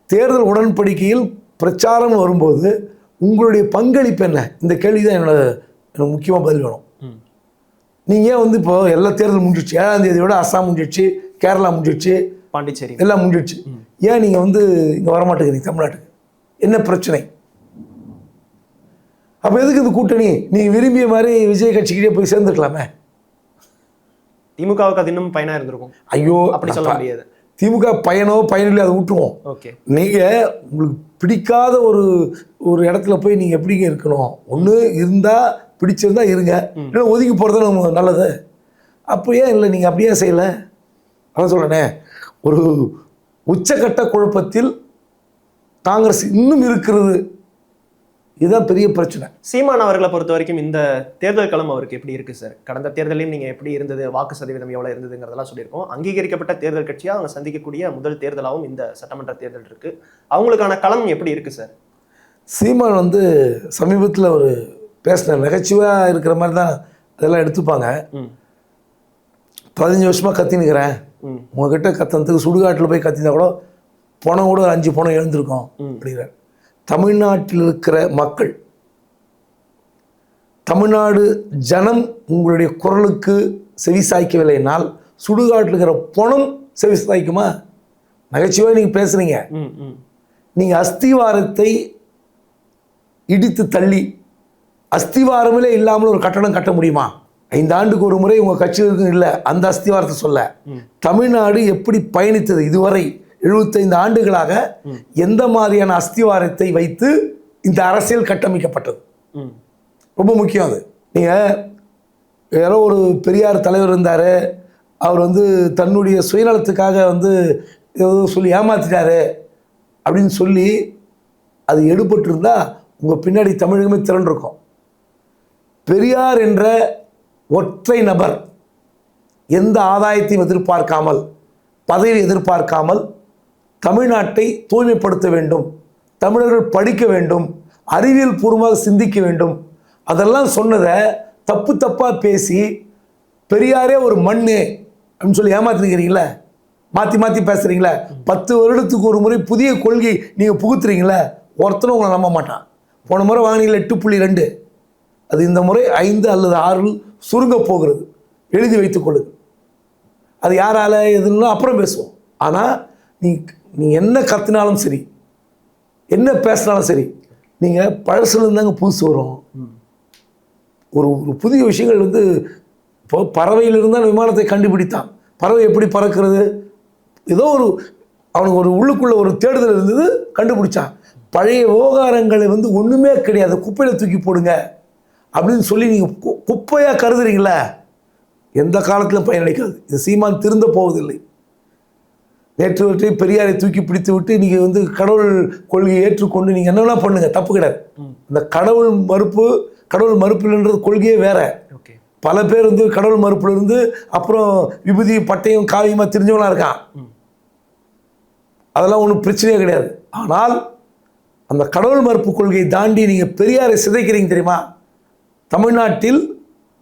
தேர்தல் உடன்படிக்கையில் பிரச்சாரம் வரும்போது உங்களுடைய பங்களிப்பு என்ன? இந்த கேள்வி தான் எனக்கு முக்கியமாக பதில் வேணும். நீங்கள் ஏன் இப்போ எல்லா தேர்தல் முடிஞ்சிடுச்சு, 7ஆம் தேதியோட அஸ்ஸாம் முடிஞ்சிடுச்சு, கேரளா முடிஞ்சிடுச்சு, பாண்டிச்சேரி எல்லாம் முடிஞ்சிடுச்சு. ஏன் நீங்கள் இங்கே வரமாட்டேங்கிறீங்க தமிழ்நாட்டுக்கு? என்ன பிரச்சனை? அப்போ எதுக்கு இந்த கூட்டணி? நீங்கள் விரும்பிய மாதிரி விஜய் கட்சிக்கிட்டே போய் சேர்ந்துக்கலாமே. திமுகவுக்கு அது இன்னும் பயனாக இருந்திருக்கும். ஐயோ, அப்படி சொல்ல முடியாது. திமுக பயனில்லை, அதை விட்டுருவோம். நீங்கள் உங்களுக்கு பிடிக்காத ஒரு இடத்துல போய் நீங்கள் எப்படிங்க இருக்கணும்? ஒன்று இருந்தால் பிடிச்சிருந்தா இருங்க, இல்லை ஒதுங்கி போகிறது நமக்கு நல்லது. அப்போ ஏன் இல்லை நீங்கள் அப்படியே செய்யலை? அதான் சொல்கிறேனே, ஒரு உச்சக்கட்ட குழப்பத்தில் காங்கிரஸ் இன்னும் இருக்கிறது இதுதான் பெரிய பிரச்சனை. சீமான் அவர்களை பொறுத்த வரைக்கும் இந்த தேர்தல் களம் அவருக்கு எப்படி இருக்கு சார்? கடந்த தேர்தலையும் நீங்க எப்படி இருந்தது, வாக்கு சதவீதம் எவ்வளவு இருந்ததுங்கிறதெல்லாம் சொல்லியிருக்கோம். அங்கீகரிக்கப்பட்ட தேர்தல் கட்சியா அவங்க சந்திக்கக்கூடிய முதல் தேர்தலாகவும் இந்த சட்டமன்ற தேர்தல் இருக்கு. அவங்களுக்கான களம் எப்படி இருக்கு சார்? சீமான் வந்து சமீபத்தில் ஒரு பேசின நகைச்சுவையாக இருக்கிற மாதிரி தான் அதெல்லாம் எடுத்துப்பாங்க. 15 வருஷமாக கத்தினுக்கிறேன், உங்ககிட்ட கத்துறதுக்கு சுடுகாட்டில் போய் கத்தினா கூட பணம் கூட 5 பணம் எழுந்திருக்கும் அப்படிங்கிறார். தமிழ்நாட்டில் இருக்கிற மக்கள், தமிழ்நாடு ஜனம் உங்களுடைய குரலுக்கு செவிசாய்க்கவில்லைனால் சுடுகாட்டில் இருக்கிற பணம் செவிசாய்க்குமா? நகைச்சுவையாக நீங்கள் பேசுகிறீங்க. நீங்கள் அஸ்திவாரத்தை இடித்து தள்ளி அஸ்திவாரமே இல்லாமல் ஒரு கட்டடம் கட்ட முடியுமா? 5 ஆண்டுக்கு ஒரு முறை உங்கள் கட்சிகளுக்கும் இல்லை அந்த அஸ்திவாரத்தை சொல்ல. தமிழ்நாடு எப்படி பயணித்தது இதுவரை 75 ஆண்டுகளாக, எந்த மாதிரியான அஸ்திவாரத்தை வைத்து இந்த அரசியல் கட்டமைக்கப்பட்டது? ரொம்ப முக்கியம் அது. நீங்கள் யாரோ ஒரு பெரியார் தலைவர் இருந்தார், அவர் வந்து தன்னுடைய சுயநலத்துக்காக வந்து ஏதோ சொல்லி ஏமாத்திட்டாரு அப்படின்னு சொல்லி அது எடுபட்டிருந்தா உங்கள் பின்னாடி தமிழகமே திரண்டிருக்கும். பெரியார் என்ற ஒற்றை நபர் எந்த ஆதாயத்தையும் எதிர்பார்க்காமல், பதவி எதிர்பார்க்காமல் தமிழ்நாட்டை தூய்மைப்படுத்த வேண்டும், தமிழர்கள் படிக்க வேண்டும், அறிவியல் பூர்வமாக சிந்திக்க வேண்டும், அதெல்லாம் சொன்னதை தப்பு தப்பாக பேசி பெரியாரே ஒரு மண்ணு அப்படின்னு சொல்லி ஏமாத்திருக்கிறீங்களே, மாற்றி மாற்றி பேசுகிறீங்களே, 10 வருடத்துக்கு ஒரு முறை புதிய கொள்கை நீங்கள் புகுத்துறீங்களே, ஒருத்தனும் உங்களை நம்ப மாட்டான். போன முறை வாங்கினீங்களா 8.2, அது இந்த முறை 5 அல்லது 6 சுருங்க போகிறது. எழுதி வைத்துக் கொள்ளுது. அது யாரால எதுன்னு அப்புறம் பேசுவோம். ஆனால் நீ என்ன கத்தினாலும் சரி, என்ன பேசினாலும் சரி, நீங்கள் பழசுலேருந்து தாங்க புதுசு வரும். ஒரு புதிய விஷயங்கள் வந்து இப்போ பறவையிலிருந்து தான் விமானத்தை கண்டுபிடித்தான். பறவை எப்படி பறக்கிறது? ஏதோ அவனுக்கு ஒரு உள்ளுக்குள்ள ஒரு தேடுதல் இருந்தது, கண்டுபிடிச்சான். பழைய விவகாரங்களை வந்து ஒன்றுமே கிடையாது, குப்பையில் தூக்கி போடுங்க அப்படின்னு சொல்லி நீங்கள் குப்பையாக கருதுறீங்களே, எந்த காலத்திலும் பயனளிக்காது. இது சீமான் திருந்த போவதில்லை. நேற்று பெரியாரை தூக்கி பிடித்து விட்டு நீங்கள் வந்து கடவுள் கொள்கையை ஏற்றுக்கொண்டு நீங்கள் என்னென்ன பண்ணுங்க, தப்பு கிடையாது. இந்த கடவுள் மறுப்பில்ன்றது கொள்கையே வேற. பல பேர் வந்து கடவுள் மறுப்புல இருந்து அப்புறம் விபூதி பட்டையும் காவியமாக தெரிஞ்சவனா இருக்கான். அதெல்லாம் ஒன்றும் பிரச்சனையே கிடையாது. ஆனால் அந்த கடவுள் மறுப்பு கொள்கையை தாண்டி நீங்கள் பெரியாரை சிதைக்கிறீங்க தெரியுமா? தமிழ்நாட்டில்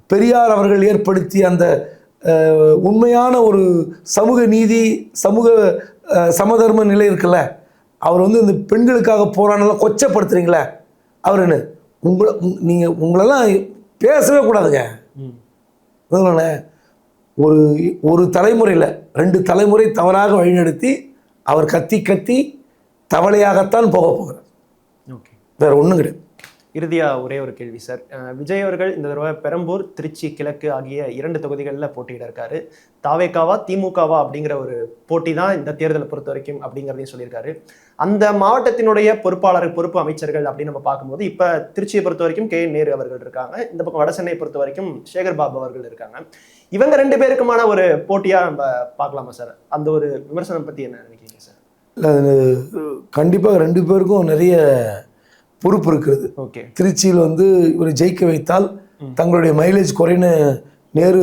பெரியார் அவர்கள் ஏற்படுத்திய அந்த உண்மையான ஒரு சமூக நீதி, சமூக சமதர்ம நிலை இருக்குல்ல, அவர் வந்து இந்த பெண்களுக்காக போராடலாம் கொச்சப்படுத்துறீங்களே, அவர் என்ன உங்களெல்லாம் பேசவே கூடாதுங்க. ஒரு தலைமுறையில் 2 தலைமுறை தவறாக வழிநடத்தி அவர் கத்தி தவளையாகத்தான் போகிறார். வேற ஒன்றும் கிடையாது. இறுதியா ஒரே ஒரு கேள்வி சார். விஜய் அவர்கள் இந்த தடவை பெரம்பூர், திருச்சி கிழக்கு ஆகிய 2 தொகுதிகளில் போட்டியிட இருக்காரு. தாவேக்காவா திமுகவா அப்படிங்கிற ஒரு போட்டி தான் இந்த தேர்தலை பொறுத்த வரைக்கும் அப்படிங்கிறதையும் சொல்லியிருக்காரு. அந்த மாவட்டத்தினுடைய பொறுப்பு அமைச்சர்கள் அப்படின்னு நம்ம பார்க்கும்போது இப்போ திருச்சியை பொறுத்த வரைக்கும் KN நேரு அவர்கள் இருக்காங்க, இந்த பக்கம் வடசென்னையை பொறுத்த வரைக்கும் சேகர் பாபு அவர்கள் இருக்காங்க. இவங்க 2 பேருக்குமான ஒரு போட்டியாக நம்ம பார்க்கலாமா சார்? அந்த ஒரு விமர்சனம் பற்றி என்ன நினைக்கிறீங்க சார்? கண்டிப்பாக 2 பேருக்கும் நிறைய பொறுப்பு இருக்கிறது. ஓகே. திருச்சியில் வந்து இவரை ஜெயிக்க வைத்தால் தங்களுடைய மைலேஜ் குறைன்னு நேரு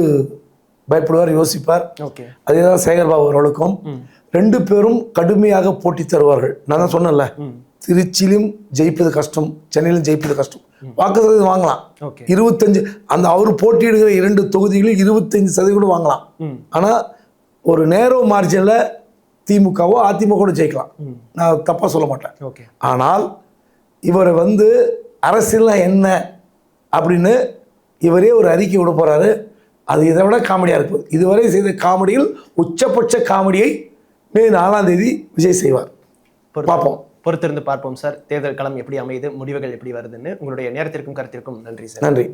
பயப்படுவார், யோசிப்பார். அதே தான் சேகர்பாபு அவர்களுக்கும். 2 பேரும் கடுமையாக போட்டி தருவார்கள். நான் தான் சொன்னேன்ல, திருச்சியிலும் ஜெயிப்பது கஷ்டம், சென்னையிலும் ஜெயிப்பது கஷ்டம். வாக்கு சதவீதம் வாங்கலாம் 25, அந்த அவர் போட்டியிடுகிற 2 தொகுதிகளில் 25% வாங்கலாம். ஆனால் ஒரு நேரோ மார்ஜினில் திமுகவோ அதிமுகவோ ஜெயிக்கலாம். நான் தப்பாக சொல்ல மாட்டேன். ஆனால் இவரை வந்து அரசியல்னா என்ன அப்படின்னு இவரே ஒரு அறிக்கை விட போகிறாரு. அது இதை விட காமெடியாக இருக்குது. இதுவரை செய்த காமெடியில் உச்சபட்ச காமெடியை மே 4ஆம் தேதி விஜய் செய்வார். பார்ப்போம், பொறுத்திருந்து பார்ப்போம் சார். தேர்தல் களம் எப்படி அமையுது, முடிவுகள் எப்படி வருதுன்னு. உங்களுடைய நேரத்திற்கும் கருத்திற்கும் நன்றி சார். நன்றி.